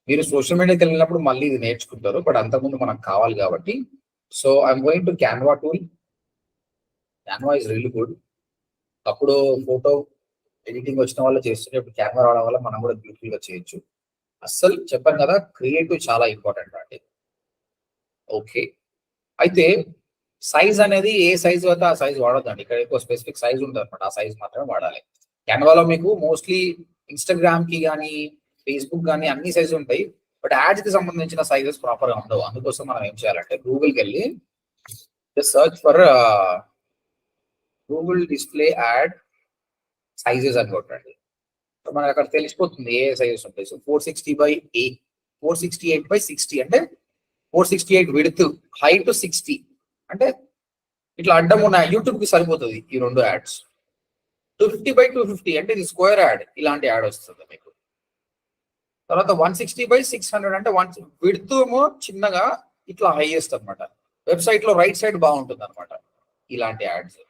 మీరు సోషల్ మీడియాకి వెళ్ళినప్పుడు మళ్ళీ ఇది నేర్చుకుంటారు, బట్ అంతకుముందు మనకు కావాలి కాబట్టి. So I'm going to Canva tool. Canva is really good. అప్పుడు ఫోటో ఎడిటింగ్ వచ్చిన వాళ్ళు చేస్తుంటే ఇప్పుడు కెమెరా రావడం వల్ల మనం కూడా బ్యూటిఫుల్ గా చేయొచ్చు. అస్సలు చెప్పాను కదా, క్రియేటివ్ చాలా ఇంపార్టెంట్ అండి. ఓకే, అయితే సైజ్ అనేది ఏ సైజ్ అయితే ఆ సైజ్ వాడొద్దండి. ఇక్కడ ఎక్కువ స్పెసిఫిక్ సైజ్ ఉంటుంది అనమాట, ఆ సైజ్ మాత్రమే వాడాలి. కెన్వాలో మీకు మోస్ట్లీ ఇన్స్టాగ్రామ్ కి కానీ ఫేస్బుక్ కానీ అన్ని సైజు ఉంటాయి, బట్ యాడ్స్ కి సంబంధించిన సైజెస్ ప్రాపర్ గా ఉండవు. అందుకోసం మనం ఏం చేయాలంటే గూగుల్కి వెళ్ళి search for Google display add sizes అని కొట్టండి. మనకు అక్కడ తెలిసిపోతుంది ఏ సైజెస్ ఉంటాయి. సో 468/60 అంటే 468 విడ్త్, హైట్ 60 అంటే ఇట్లా అడ్డం ఉన్న యూట్యూబ్ కి సరిపోతుంది ఈ రెండు యాడ్స్. 250/250 అంటే ఇది స్క్వేర్ యాడ్, ఇలాంటి యాడ్ వస్తుంది మీకు. తర్వాత 160/600 అంటే విడ్త్ ఏమో చిన్నగా ఇట్లా హైయెస్ట్ అనమాట. వెబ్సైట్ లో రైట్ సైడ్ బాగుంటుంది అనమాట ఇలాంటి యాడ్స్.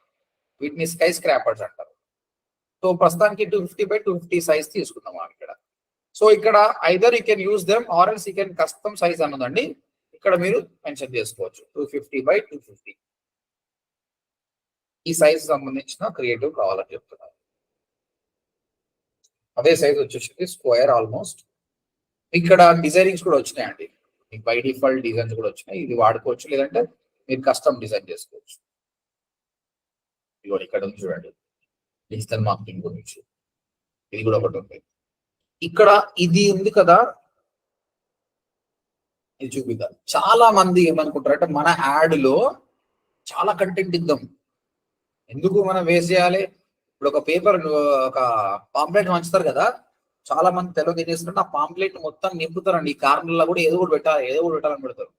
వీటిని స్కై స్క్రాపర్స్ అంటారు. సో ప్రస్తుతానికి 250/250 సైజ్ తీసుకుందాం ఇక్కడ. సో ఇక్కడ either you can use them or else you can custom size అన్నదండి. ఇక్కడ మీరు మెన్షన్ చేసుకోవచ్చు 250/250. ఈ సైజ్ సంబంధించిన క్రియేటివ్ కావాలని చెప్తున్నారు. అదే సైజ్ వచ్చేసి స్క్వేర్ ఆల్మోస్ట్. ఇక్కడ డిజైనింగ్స్ కూడా వచ్చినాయండి, మీకు బై డిఫాల్ట్ డిజైన్స్ కూడా వచ్చినాయి. ఇది వాడుకోవచ్చు, లేదంటే మీరు కస్టమ్ డిజైన్ చేసుకోవచ్చు. ఇక్కడ ఉంది చూడండి, డిజిటల్ మార్కెటింగ్ గురించి ఇది కూడా ఒకటి ఉంది. ఇక్కడ ఇది ఉంది కదా, ఇది చూపిద్దాం. చాలా మంది ఏమనుకుంటారంటే మన యాడ్ లో చాలా కంటెంట్ ఇద్దాం, ఎందుకు మనం వేస్ట్ చేయాలి. ఇప్పుడు ఒక పేపర్, ఒక పాంప్లెట్ వంచుతారు కదా, చాలా మంది తెలియదు ఏం చేస్తారంటే ఆ పాంప్లెట్ మొత్తం నింపుతారండి. ఈ కార్నర్లో కూడా ఏదో ఒకటి పెట్టాలని పెడతారు.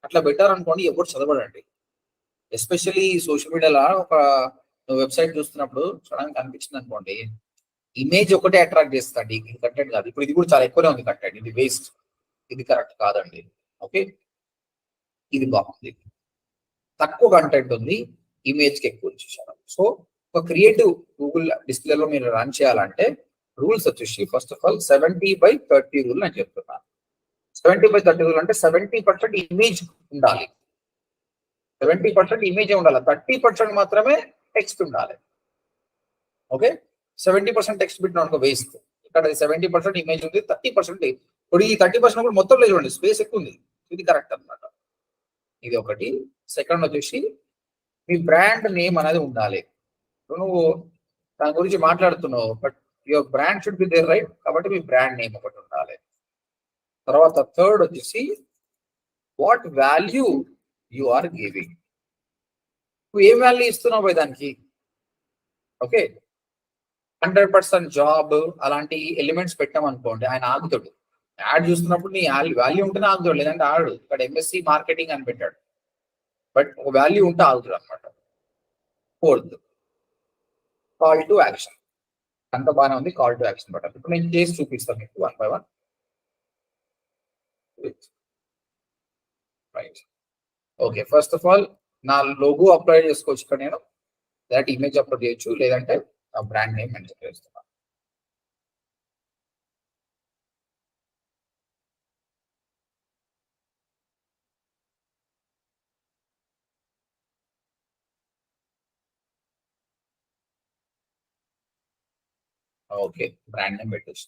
అట్లా పెట్టారనుకోండి ఎవరు చదవడండి. ఎస్పెషల్లీ సోషల్ మీడియాలో ఒక వెబ్సైట్ చూస్తున్నప్పుడు సడన్ కనిపించింది అనుకోండి, ఇమేజ్ ఒకటే అట్రాక్ట్ చేస్తుంది, ఇది కంటెంట్ కాదు. ఇప్పుడు ఇది కూడా చాలా ఎక్కువనే ఉంది కంటెంట్, ఇది వేస్ట్, ఇది కరెక్ట్ కాదండి. ఓకే, ఇది బాగుంది, తక్కువ కంటెంట్ ఉంది, ఇమేజ్ కి ఎక్కువ ఇచ్చేసాను. సో ఒక క్రియేటివ్ గూగుల్ డిస్ప్లేలో మీరు రన్ చేయాలంటే రూల్స్ వచ్చేసి ఫస్ట్ ఆఫ్ ఆల్ 70/30 రూల్ అని చెప్తున్నాను. 70/30 రూల్ అంటే 70% ఇమేజ్ ఉండాలి, 70% ఇమేజ్ ఉండాలి, 30% మాత్రమే టెక్స్ట్ ఉండాలి. ఓకే, 70% టెక్స్ట్ పెట్టిన అనుకో వేస్ట్. ఇక్కడ 70% ఇమేజ్ ఉంది, 30% ఇప్పుడు ఈ 30% కూడా మొత్తం లేదు చూడండి, స్పేస్ ఎక్కువ ఉంది, ఇది కరెక్ట్ అనమాట. ఇది ఒకటి. సెకండ్ వచ్చేసి మీ బ్రాండ్ నేమ్ అనేది ఉండాలి. నువ్వు దాని గురించి మాట్లాడుతున్నావు, but your brand should be there right, కాబట్టి మీ బ్రాండ్ నేమ్ ఒకటి ఉండాలి. తర్వాత థర్డ్ వచ్చేసి what value you are giving, నువ్వు ఏం వాల్యూ ఇస్తున్నావు పోయి దానికి. ఓకే, 100% జాబ్ అలాంటి ఎలిమెంట్స్ పెట్టామనుకోండి, ఆయన ఆగుతాడు. యాడ్ చూస్తున్నప్పుడు నీ వాల్యూ ఉంటేనే ఆగుతాడు, లేదంటే ఆడు. ఇక్కడ ఎంఎస్సి మార్కెటింగ్ అని పెట్టాడు, బట్ ఒక వాల్యూ ఉంటే ఆగుతాడు అనమాట. ఫోర్త్ కాల్ టు యాక్షన్, అంత బాగానే ఉంది. కాల్ టు యాక్షన్ బటన్ ఇప్పుడు నేను చేసి చూపిస్తాను మీకు 1 by 1. Right, okay. First of all నా లోగో అప్లోడ్ చేసుకోవచ్చు ఇక్కడ, నేను దాట్ ఇమేజ్ అప్లోడ్ చేయొచ్చు, లేదంటే ఆ బ్రాండ్ నేమ్ మెన్షన్ చేస్తున్నాను. ఓకే, బ్రాండ్ నేమ్ పెట్టేసి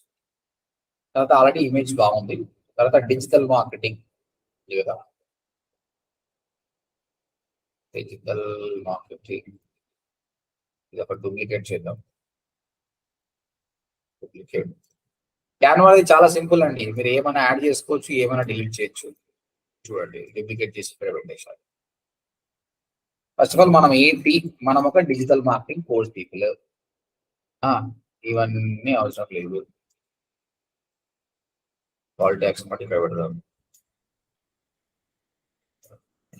తర్వాత ఆల్రెడీ ఇమేజ్ బాగుంది. తర్వాత డిజిటల్ మార్కెటింగ్, లేదా డిజిటల్ మార్కెటింగ్ ఇది ఒక డూప్లికేట్ చేద్దాం. డూప్లికేట్ క్యాన్వా అనేది చాలా సింపుల్ అండి, మీరు ఏమైనా యాడ్ చేసుకోవచ్చు, ఏమైనా డిలీట్ చేయొచ్చు. చూడండి, డూప్లికేట్ చేసి ఇక్కడ పెట్టేసారు. ఫస్ట్ ఆఫ్ ఆల్ మనం ఏంటి, మనం ఒక డిజిటల్ మార్కెటింగ్ కోర్స్ పీపుల్, ఇవన్నీ అవసరం లేదు. కాల్ టు యాక్షన్ బట్టి ఇక్కడ పెడదాం.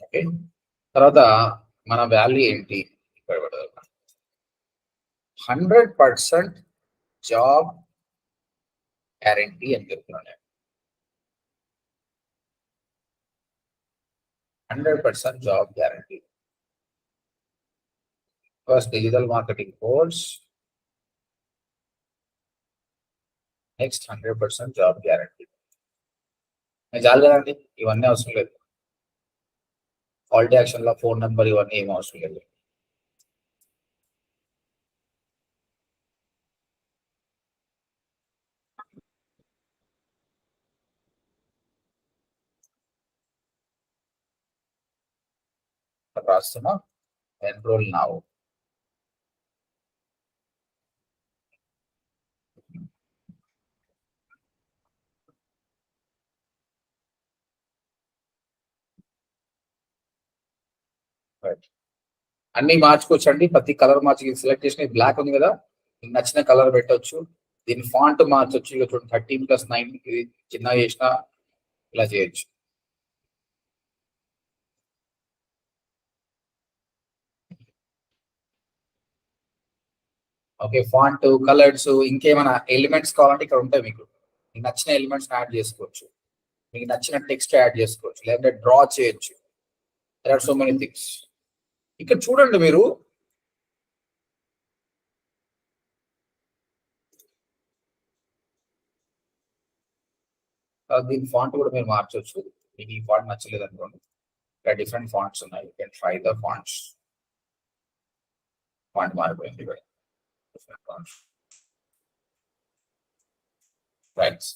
ఓకే, తర్వాత మన వాల్యూ ఏంటి ఇక్కడ పెడదాం. 100% జాబ్ గ్యారంటీ అని చెప్తున్నాను నేను. 100% job guarantee. First digital marketing course, next 100% job guarantee. చాలు కదండి, ఇవన్నీ అవసరం లేదు. కాల్ టు యాక్షన్ లో ఫోన్ నెంబర్ ఇవన్నీ ఏం అవసరం లేదు. రాస్తున్నా, ఎన్రోల్ నౌ. అన్ని మార్చుకోవచ్చండి, ప్రతి కలర్ మార్చి సెలెక్ట్ చేసిన బ్లాక్ ఉంది కదా, మీకు నచ్చిన కలర్ పెట్టవచ్చు. దీని ఫాంట్ మార్చొచ్చు. ఇక చూడండి 13+9 ఇది చిన్నగా చేసిన ఇలా చేయొచ్చు. ఓకే, ఫాంట్, కలర్స్, ఇంకేమైనా ఎలిమెంట్స్ కావాలంటే ఇక్కడ ఉంటాయి. మీకు నచ్చిన ఎలిమెంట్స్ యాడ్ చేసుకోవచ్చు, మీకు నచ్చిన టెక్స్ట్ యాడ్ చేసుకోవచ్చు, లేదంటే డ్రా చేయొచ్చు. There are so many things. ఇక్కడ చూడండి మీరు, దీని ఫాంట్ కూడా మీరు మార్చవచ్చు. మీకు ఈ ఫాంట్ నచ్చలేదు అనుకోండి, ఇక్కడ డిఫరెంట్ ఫాంట్స్ ఉన్నాయి. You can try the fonts. Font మారిపోయింది ఇక్కడ, డిఫరెంట్ ఫాంట్స్. రైట్.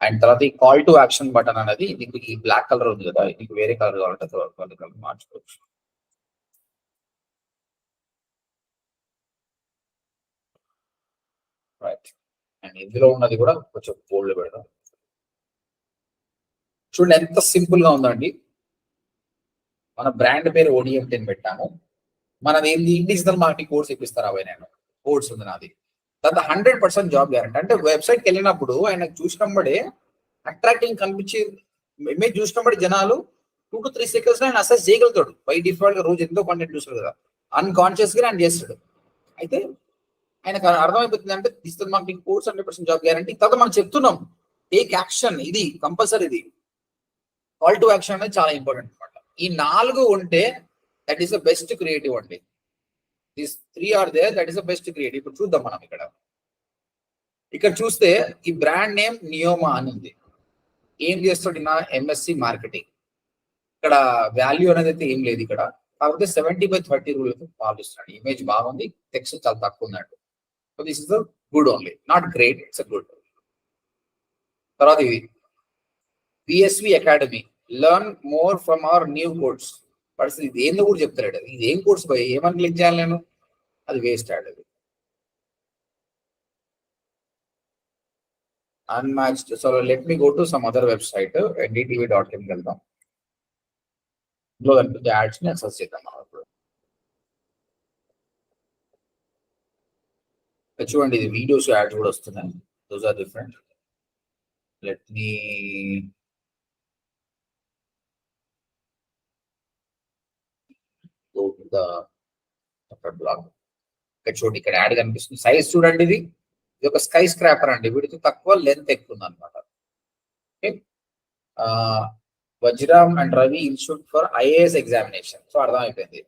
అండ్ తర్వాత ఈ కాల్ టు యాక్షన్ బటన్ అనేది మీకు ఈ బ్లాక్ కలర్ ఉంది కదా, మీకు వేరే కలర్ కావాలంటే కలర్ మార్చుకోవచ్చు. రైట్. అండ్ ఇందులో ఉన్నది కూడా కొంచెం బోల్డ్ పెడదాం. చూడండి ఎంత సింపుల్ గా ఉందండి. మన బ్రాండ్ పేరు ODM10 అని పెట్టాము. మనది ఏంది, డిజిటల్ మార్కెటింగ్ కోర్స్ ఇప్పిస్తారు. అవే నేను కోర్స్ ఉంది నాది. తర్వాత 100% జాబ్ గ్యారంటీ. అంటే వెబ్సైట్కి వెళ్ళినప్పుడు ఆయన చూసినప్పుడే అట్రాక్టింగ్ కనిపించి ఇమేజ్ చూసినప్పుడు జనాలు 2 to 3 seconds ఆయన అసెస్ చేయగలుగుతాడు. బై డిఫాల్ట్ గా రోజు ఎంతో కంటెంట్ చూస్తాడు కదా, అన్కాన్షియస్ గా ఆయన చేస్తాడు. అయితే ఆయనకు అర్థమైపోతుంది అంటే digital marketing course 100% job guarantee. తర్వాత మనం చెప్తున్నాం టేక్ యాక్షన్, ఇది కంపల్సరీ. ఇది కాల్ టు యాక్షన్ అనేది చాలా ఇంపార్టెంట్ అనమాట. ఈ 4 ఉంటే that is the best creative అండి. These 3 are there, that is the best creative. ఇప్పుడు చూద్దాం మనం ఇక్కడ చూస్తే ఈ బ్రాండ్ నేమ్ నియోమా అని ఉంది. ఏం చేస్తాడు నా MSc మార్కెటింగ్. ఇక్కడ వాల్యూ అనేది అయితే ఏం లేదు ఇక్కడ, కాకపోతే 70/30 రూల్ అయితే పాటిస్తున్నాడు. ఇమేజ్ బాగుంది, టెక్స్ట్ చాలా తక్కువ ఉందండి. So this is the good only, not great, it's good. తర్వాత ఇది BSV academy, learn more from our new course. But ఇది ఏందో కూడా చెప్తాడు. ఇది ఏం కోర్స్ పోయి ఏమని క్లిక్ చేయాలి నేను, అది వేస్ట్ యాడ్. అది unmatched. So let me go to some other website, ndtv.in వెళ్దాం. ఇందులో కనిపించే యాడ్స్ ని అక్సెస్ చేద్దాం మనం ఇప్పుడు. చూడండి ఇది వీడియోస్ యాడ్స్ కూడా వస్తున్నాయి. Those are different. Let me go to the blog. ఇక్కడ చూడండి, ఇక్కడ యాడ్ కనిపిస్తుంది. సైజ్ చూడండి, ఇది ఒక స్కై స్క్రాపర్ అండి. వీటితో తక్కువ, లెంత్ ఎక్కువ ఉంది అనమాట. Vajiram and Ravi institute for IAS examination. So అర్థమైపోయింది.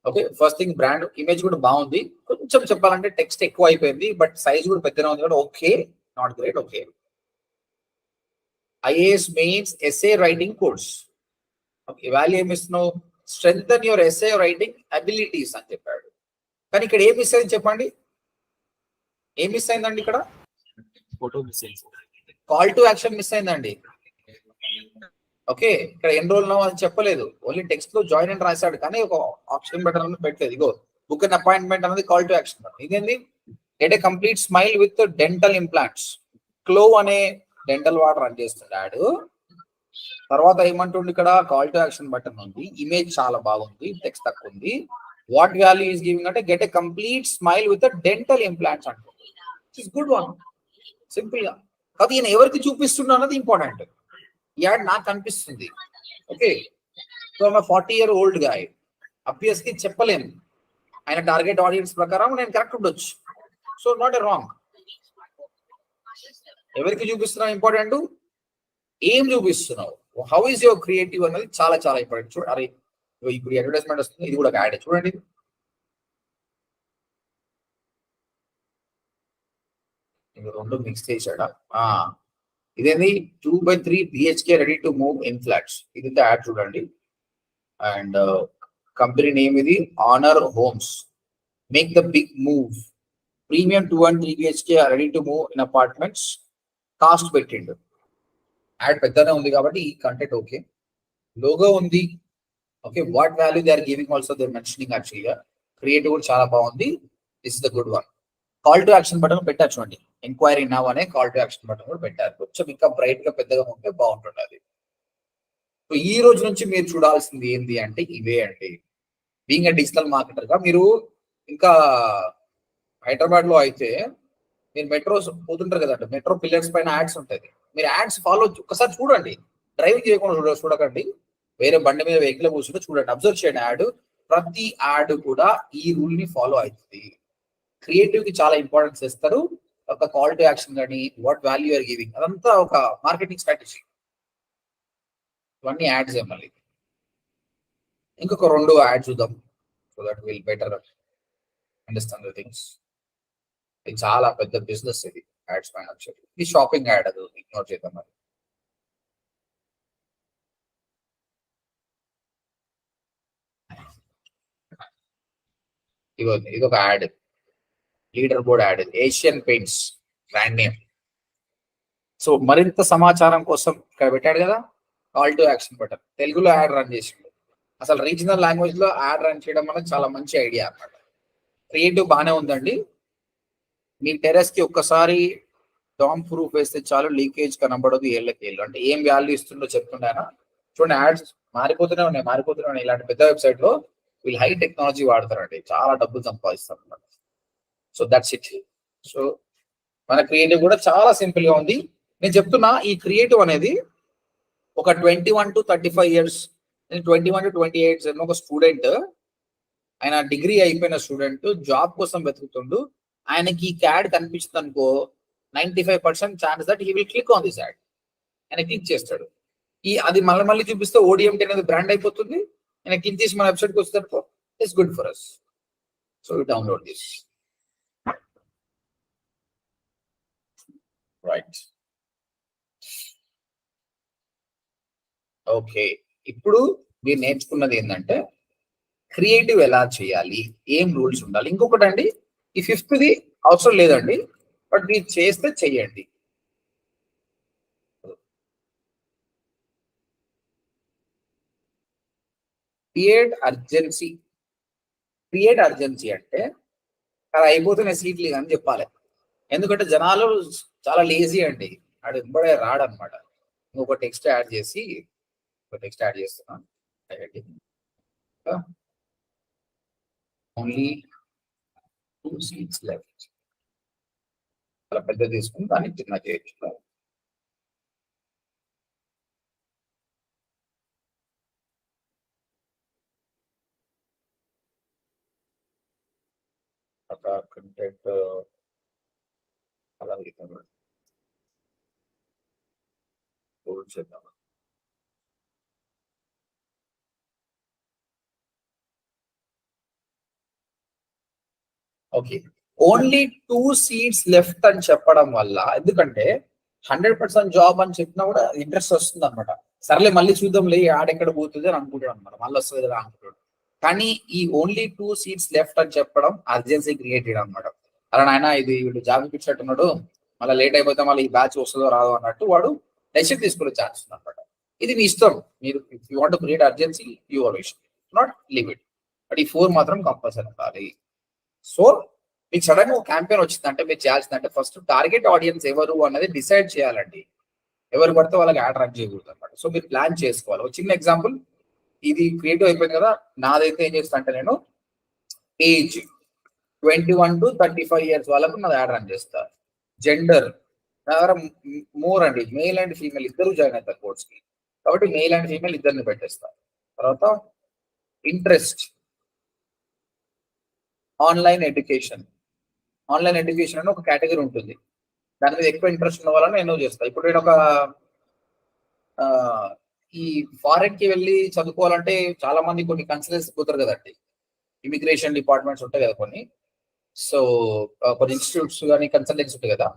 Okay, first thing brand image కూడా బాగుంది. కొంచెం చెప్పాలంటే టెక్స్ట్ ఎక్కువ అయిపోయింది, బట్ సైజ్ కూడా పెద్దగా ఉంది కూడా. Okay, not great. Okay, IAS means essay writing course. Okay, value ఏమి ఇస్తున్నావు, strengthen your essay writing abilities అని చెప్పాడు. కానీ ఇక్కడ ఏం మిస్ అయింది చెప్పండి, ఏం మిస్ అయిందండి ఇక్కడ? ఫోటో మిస్ అయింది. కాల్ టు యాక్షన్ మిస్ అయిందండి. ఓకే, ఇక్కడ ఎన్రోల్ నౌ అని చెప్పలేదు, ఓన్లీ టెక్స్ట్ లో జాయిన్ అని రాశాడు, కానీ ఒక ఆప్షన్ బటన్ అని పెట్టలేదు. ఇగో బుక్ అన్ అపాయింట్మెంట్ అనేది కాల్ టు యాక్షన్. ఇదేంది, get a complete smile with dental implants. Clove అనే డెంటల్ వాటర్ రన్ చేస్తున్నాడు. తర్వాత ఏమంటుండే, ఇక్కడ కాల్ టు యాక్షన్ బటన్ ఉంది, ఇమేజ్ చాలా బాగుంది, టెక్స్ట్ తక్కువ ఉంది. వాట్ వాల్యూ ఈస్ గివింగ్ అంటే get a complete smile with dental implants అంటుంది. ఇట్స్ గుడ్ వన్, సింపుల్ గా. కాదు ఈయన ఎవరికి చూపిస్తున్నా అన్నది ఇంపార్టెంట్. యాడ్ నాకు కనిపిస్తుంది. Okay, so 40-year-old guy, obviously చెప్పలేను ఆయన టార్గెట్ ఆడియన్స్ ప్రకారం నేను కరెక్ట్ ఉండొచ్చు. So not a wrong. ఎవరికి చూపిస్తున్నావు ఇంపార్టెంట్, ఏం చూపిస్తున్నావు, హౌ ఈస్ యువర్ క్రియేటివ్ అనేది చాలా చాలా ఇంపార్టెంట్. చూడండి, అరే ఇప్పుడు అడ్వర్టైజ్మెంట్ వస్తుంది, ఇది కూడా ఒక యాడ్. చూడండి, రెండు మిక్స్ చేశాడా. ఇదేంది 2/3 BHK ready to move in flats. ఇది యాడ్ చూడండి. అండ్ కంపెనీ నేమ్ ఇది Honer Homes. Make the big move. Premium 2 and 3 BHK ready to move in apartments. Cost పెట్టిండు. యాడ్ పెద్దనే ఉంది కాబట్టి ఈ కంటెంట్ ఓకే. లోగో ఉంది. Okay, what value they are giving also they mentioning యాక్చువల్గా. Creative కూడా చాలా బాగుంది. This is the good one. Call to action button పెట్టారు చూడండి. ఎంక్వైరీ నవ్ అనే కాల్ టు యాక్షన్ బటన్ కూడా పెట్టారు. కొంచెం ఇంకా బ్రైట్ గా పెద్దగా ఉంటే బాగుంటుంది అది. సో ఈ రోజు నుంచి మీరు చూడాల్సింది ఏంటి అంటే ఇవే అండి. బీయింగ్ ఎ డిజిటల్ మార్కెటర్ గా మీరు ఇంకా హైదరాబాద్ లో అయితే మీరు మెట్రో పోతుంటారు కదండి, మెట్రో పిల్లర్స్ పైన యాడ్స్ ఉంటుంది. మీరు యాడ్స్ ఫాలో ఒక్కసారి చూడండి. డ్రైవింగ్ చేయకుండా చూడకండి. వేరే బండి మీద వెహికల్ కూర్చుంటే చూడండి, అబ్జర్వ్ చేయండి. యాడ్ ప్రతి యాడ్ కూడా ఈ రూల్ ని ఫాలో అవుతుంది. క్రియేటివ్ కి చాలా ఇంపార్టెన్స్ ఇస్తారు. ఒక కాల్ టు యాక్షన్ కానీ వాట్ వాల్యూ ఆర్ గివింగ్ అదంతా ఒక మార్కెటింగ్ స్ట్రాటజీ. ఇవన్నీ యాడ్స్ మళ్ళీ. ఇంకొక 2 యాడ్స్ చూద్దాం. So that will better understand the things. ఇది చాలా పెద్ద బిజినెస్ ఇది యాడ్స్ పైన వచ్చేది. ఇది షాపింగ్ యాడ్, అది ఇగ్నోర్ చేద్దాం. మరి ఇది ఒక add, leader board add, Asian paints brand name. So మరింత సమాచారం కోసం ఇక్కడ పెట్టాడు కదా కాల్ టు యాక్షన్ బటన్. తెలుగులో యాడ్ రన్ చేసిండు. అసలు రీజనల్ లాంగ్వేజ్ లో యాడ్ రన్ చేయడం అనేది చాలా మంచి ఐడియా అన్నమాట. క్రియేటివ్ బాగానే ఉందండి. మీ టెరెస్ కి ఒక్కసారి డామ్ ప్రూఫ్ వేస్తే చాలు, లీకేజ్ కనబడదు. ఏళ్ళకి అంటే ఏం వాల్యూ ఇస్తుండో చెప్తుండేనా చూడండి. యాడ్స్ మారిపోతూనే ఉన్నాయి. ఇలాంటి పెద్ద వెబ్సైట్ లో వీళ్ళు హై టెక్నాలజీ వాడతారండి, చాలా డబ్బులు సంపాదిస్తారు అన్నమాట. So that's it. సో మన క్రియేటివ్ కూడా చాలా సింపుల్ గా ఉంది. నేను చెప్తున్నా ఈ క్రియేటివ్ అనేది ఒక 21 to 35 years, 21 to 28 ఒక స్టూడెంట్, ఆయన డిగ్రీ అయిపోయిన స్టూడెంట్ జాబ్ కోసం వెతుకుతుండు. ఆయనకి ఈ యాడ్ కనిపిస్తుంది అనుకో, 95% chance that he will click on this add. ఆయన క్లిక్ చేస్తాడు. అది మళ్ళీ చూపిస్తే ODMT అనేది బ్రాండ్ అయిపోతుంది. ఆయన క్లిక్ చేసి మన వెబ్సైట్కి వస్తాడు. It's good for us. So download this. Right. Okay, ఇప్పుడు మీరు నేర్చుకున్నది ఏంటంటే క్రియేటివ్ ఎలా చేయాలి, ఏం రూల్స్ ఉండాలి. ఇంకొకటి అండి, ఈ 5th అవసరం లేదండి, బట్ మీరు చేస్తే చెయ్యండి. క్రియేట్ అర్జెన్సీ అంటే అది అయిపోతున్న సీట్లు అని చెప్పాలి. ఎందుకంటే జనాలు చాలా లేజీ అండి, ఆడు ఇప్పుడే రాడనమాట. ఇంకొక టెక్స్ట్ యాడ్ చేసి చేస్తున్నాను. Only 2 seats left. చాలా పెద్ద తీసుకుని దాన్ని చిన్న చేయొచ్చు. కంటెంట్ అలా చేద్దాం. ఓకే, ఓన్లీ 2 seats లెఫ్ట్ అని చెప్పడం వల్ల, ఎందుకంటే 100% జాబ్ అని చెప్పినా కూడా ఇంట్రెస్ట్ వస్తుంది అనమాట. సర్లే మళ్ళీ చూద్దాంలే యాడ్ ఎక్కడ పోతుంది అని అనుకుంటాడు అనమాట. మళ్ళీ వస్తుంది కదా అనుకుంటాడు. కానీ ఈ ఓన్లీ 2 seats లెఫ్ట్ అని చెప్పడం అర్జెన్సీ క్రియేట్ చేయడం అనమాట. అలా నాయన ఇది వీళ్ళు జాబ్ ఇప్పించినట్టున్నాడు, మళ్ళీ లేట్ అయిపోతే మళ్ళీ ఈ బ్యాచ్ వస్తుందో రాదో అన్నట్టు వాడు డెసిషన్ తీసుకునే ఛాన్స్ ఉంది అనమాట. ఇది మీ ఇష్టం. మీరు you want to create urgency, your wish, not leave it. But ఈ 4 మాత్రం కంపల్సరీ ఉండాలి. సో మీకు సడన్ గా క్యాంపెయిన్ వచ్చిందంటే మీరు చేయాల్సిందంటే ఫస్ట్ టార్గెట్ ఆడియన్స్ ఎవరు అన్నది డిసైడ్ చేయాలండి. ఎవరు పడితే వాళ్ళకి యాడ్ రన్ చేయకూడదు అనమాట. సో మీరు ప్లాన్ చేసుకోవాలి. ఒక చిన్న ఎగ్జాంపుల్, ఇది క్రియేటివ్ అయిపోయింది కదా. నాదైతే ఏం చేస్తా అంటే, నేను ఏజ్ 21 to 35 years వాళ్ళకు నాది యాడ్ రన్ చేస్తా. జెండర్ నా దగ్గర మోర్ అండి, మేల్ అండ్ ఫీమేల్ ఇద్దరు జాయిన్ అవుతారు కోర్స్ కి, కాబట్టి మేల్ అండ్ ఫీమేల్ ఇద్దరిని పెట్టేస్తా. తర్వాత ఇంట్రెస్ట్, ఆన్లైన్ ఎడ్యుకేషన్ అని ఒక కేటగిరీ ఉంటుంది. దాని మీద ఎక్కువ ఇంట్రెస్ట్ ఉన్న వాళ్ళని నేను చేస్తాను. ఇప్పుడు నేను ఒక ఈ ఫారెన్ కి వెళ్ళి చదువుకోవాలంటే చాలా మంది కొన్ని కన్సల్టెన్సీ పోతారు కదండి, ఇమిగ్రేషన్ డిపార్ట్మెంట్స్ ఉంటాయి కదా కొన్ని. సో కొన్ని ఇన్స్టిట్యూట్స్ కానీ కన్సల్టెన్సీ ఉంటాయి కదా.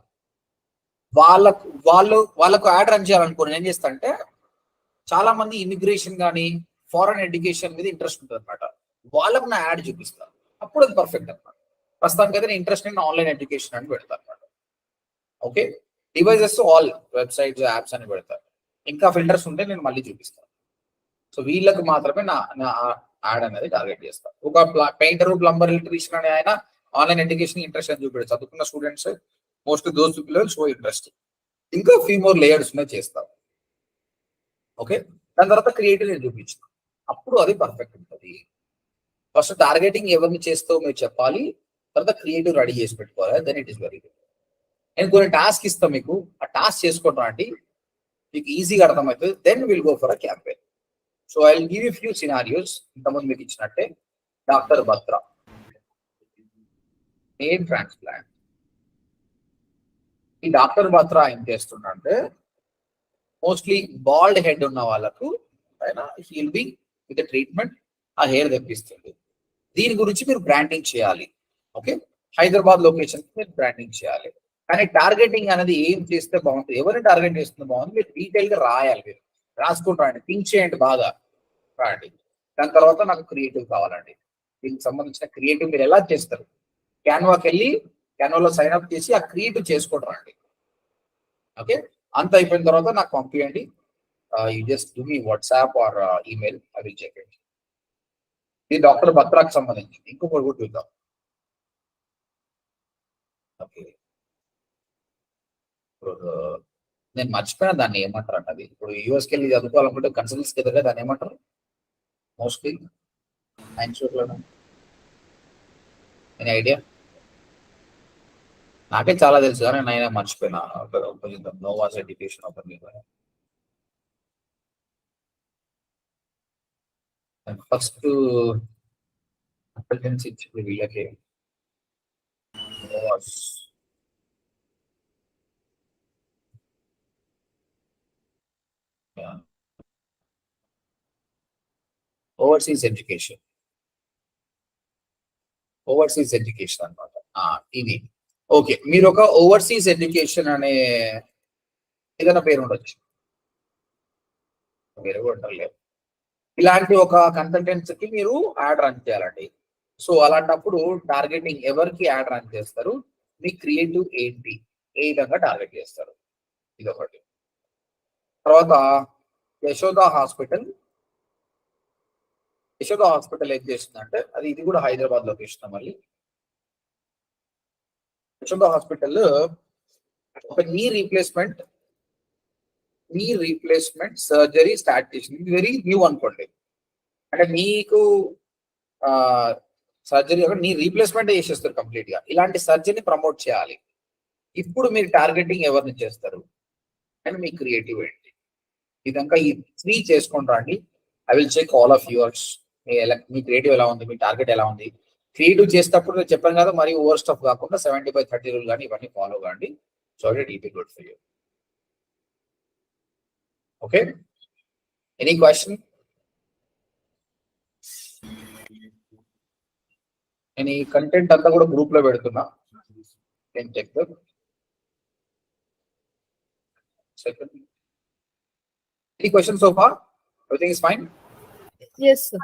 వాళ్ళకు యాడ్ రన్ చేయాలనుకోని ఏం చేస్తా అంటే చాలా మంది ఇమిగ్రేషన్ కానీ ఫారెన్ ఎడ్యుకేషన్ మీద ఇంట్రెస్ట్ ఉంటుంది అనమాట. వాళ్ళకు నా యాడ్ చూపిస్తాను, అప్పుడు అది పర్ఫెక్ట్ అనమాట. ప్రస్తుతానికి అయితే నేను ఇంట్రెస్ట్ ఇన్ ఆన్లైన్ ఎడ్యుకేషన్ అని పెడతాను అనమాట. Okay, devices all websites apps అని పెడతాను. ఇంకా ఫిల్టర్స్ ఉంటే నేను మళ్ళీ చూపిస్తాను. సో వీళ్ళకి మాత్రమే నా యాడ్ అనేది టార్గెట్ చేస్తాను. ఒక పెయింటర్, ప్లంబర్, ఎలక్ట్రీషియన్ అనే ఆయన ఆన్లైన్ ఎడ్యుకేషన్ ఇంట్రెస్ట్ అని చూపెడతారు. చదువుకున్న students mostly those people show interest. ఇంకా ఫ్యూ మోర్ లేయర్స్ ఉన్నాయి చేస్తాం. ఓకే, దాని తర్వాత క్రియేటివ్ నేను చూపించాను, అప్పుడు అది పర్ఫెక్ట్ ఉంటుంది. ఫస్ట్ టార్గెటింగ్ ఎవరిని చేస్తావో మీరు చెప్పాలి, తర్వాత క్రియేటివ్ రెడీ చేసి పెట్టుకోవాలి. Then it is very good. నేను కొన్ని టాస్క్ ఇస్తాను మీకు, ఆ టాస్క్ చేసుకోవడం అంటే మీకు ఈజీగా అర్థమవుతుంది. Then will go for a campaign. So I will give you few scenarios. ఇంతకుముందు మీకు ఇచ్చినట్టే డాక్టర్ బత్రా హెయిర్ ట్రాన్స్ప్లాంట్. ఈ డాక్టర్ బత్రా ఏం చేస్తుండే, మోస్ట్లీ బాల్డ్ హెడ్ ఉన్న వాళ్ళకు ఆయన హీల్ బి విత్ ట్రీట్మెంట్ ఆ హెయిర్ తెప్పిస్తుంది. దీని గురించి మీరు బ్రాండింగ్ చేయాలి. ఓకే, హైదరాబాద్ లొకేషన్ మీరు బ్రాండింగ్ చేయాలి. కానీ టార్గెటింగ్ అనేది ఏం చేస్తే బాగుంటుంది, ఎవరిని టార్గెట్ చేస్తుంది బాగుంది, మీరు డీటెయిల్ గా రాయాలి. మీరు రాసుకుంటూ రండి, థింక్ చేయండి, బాగా రాయండి. దాని తర్వాత నాకు క్రియేటివ్ కావాలండి. దీనికి సంబంధించిన క్రియేటివ్ మీరు ఎలా చేస్తారు, క్యాన్వాకి వెళ్ళి క్యాన్వాలో సైన్ అప్ చేసి ఆ క్రియేటివ్ చేసుకోవడం రండి. ఓకే, అంత అయిపోయిన తర్వాత నాకు పంపించండి. You just do me WhatsApp or email, I will check it. ఇది డాక్టర్ బత్రాకి సంబంధించింది. ఇంకొకటి కూడా చూద్దాం. ఓకే, ఇప్పుడు నేను మర్చిపోయిన దాన్ని ఏమంటారు అంటే, అది ఇప్పుడు యూఎస్కి వెళ్ళి చదువుకోవాలనుకుంటే కన్సల్టెన్సీకి ఎదురుగా దాన్ని ఏమంటారు మోస్ట్లీ ఇన్స్టిట్యూట్లో? Any idea? నాకే చాలా తెలుసు కానీ నేను మర్చిపోయినా. కొంచెం నోవాస్ ఎడ్యుకేషన్ ఓపెన్ ఫస్ట్ కన్సల్టెన్సీ ఇచ్చింది వీళ్ళకి. నోవాస్ ఓవర్సీస్ ఎడ్యుకేషన్, ఓవర్సీస్ ఎడ్యుకేషన్ అనమాట ఇది. ఓకే, మీరు ఒక ఓవర్సీస్ ఎడ్యుకేషన్ అనే ఏదైనా పేరు ఉండొచ్చు, మీరు ఉండలేదు. ఇలాంటి ఒక కన్సల్టెన్సీకి మీరు యాడ్ రన్ చేయాలండి. సో అలాంటప్పుడు టార్గెటింగ్ ఎవరికి యాడ్ రన్ చేస్తారు, మీ క్రియేటివ్ ఏంటి, ఏ విధంగా టార్గెట్ చేస్తారు, ఇది ఒకటి. తర్వాత యశోద హాస్పిటల్. యశోద హాస్పిటల్ ఏం చేస్తుందంటే, అది ఇది కూడా హైదరాబాద్ లొకేషన్. మళ్ళీ యశోద హాస్పిటల్ ఒక నీ రీప్లేస్మెంట్ సర్జరీ స్టార్ట్ చేసింది. వెరీ న్యూ అనుకోండి, అంటే మీకు సర్జరీ నీ రీప్లేస్మెంట్ చేసేస్తారు కంప్లీట్ గా. ఇలాంటి సర్జరీని ప్రమోట్ చేయాలి. ఇప్పుడు మీరు టార్గెటింగ్ ఎవరిని చేస్తారు అండ్ మీ క్రియేటివ్ ఏంటి, విధంగా ఈ 3 చేసుకుంటారా అండి. I will check all of yours. మీ క్రియేటివ్ ఎలా ఉంది, మీ టార్గెట్ ఎలా ఉంది. క్రియేటివ్ చేసేటప్పుడు నేను చెప్పాను కదా, మరి ఓవర్ స్టఫ్ కాకుండా 70/30 రూల్ కానీ ఇవన్నీ ఫాలో కాండి. So it will be good for you. Okay, any question? నేను ఈ కంటెంట్ అంతా కూడా గ్రూప్ లో పెడుతున్నా, నేను check. Any questions so far? Everything is fine? Yes, sir.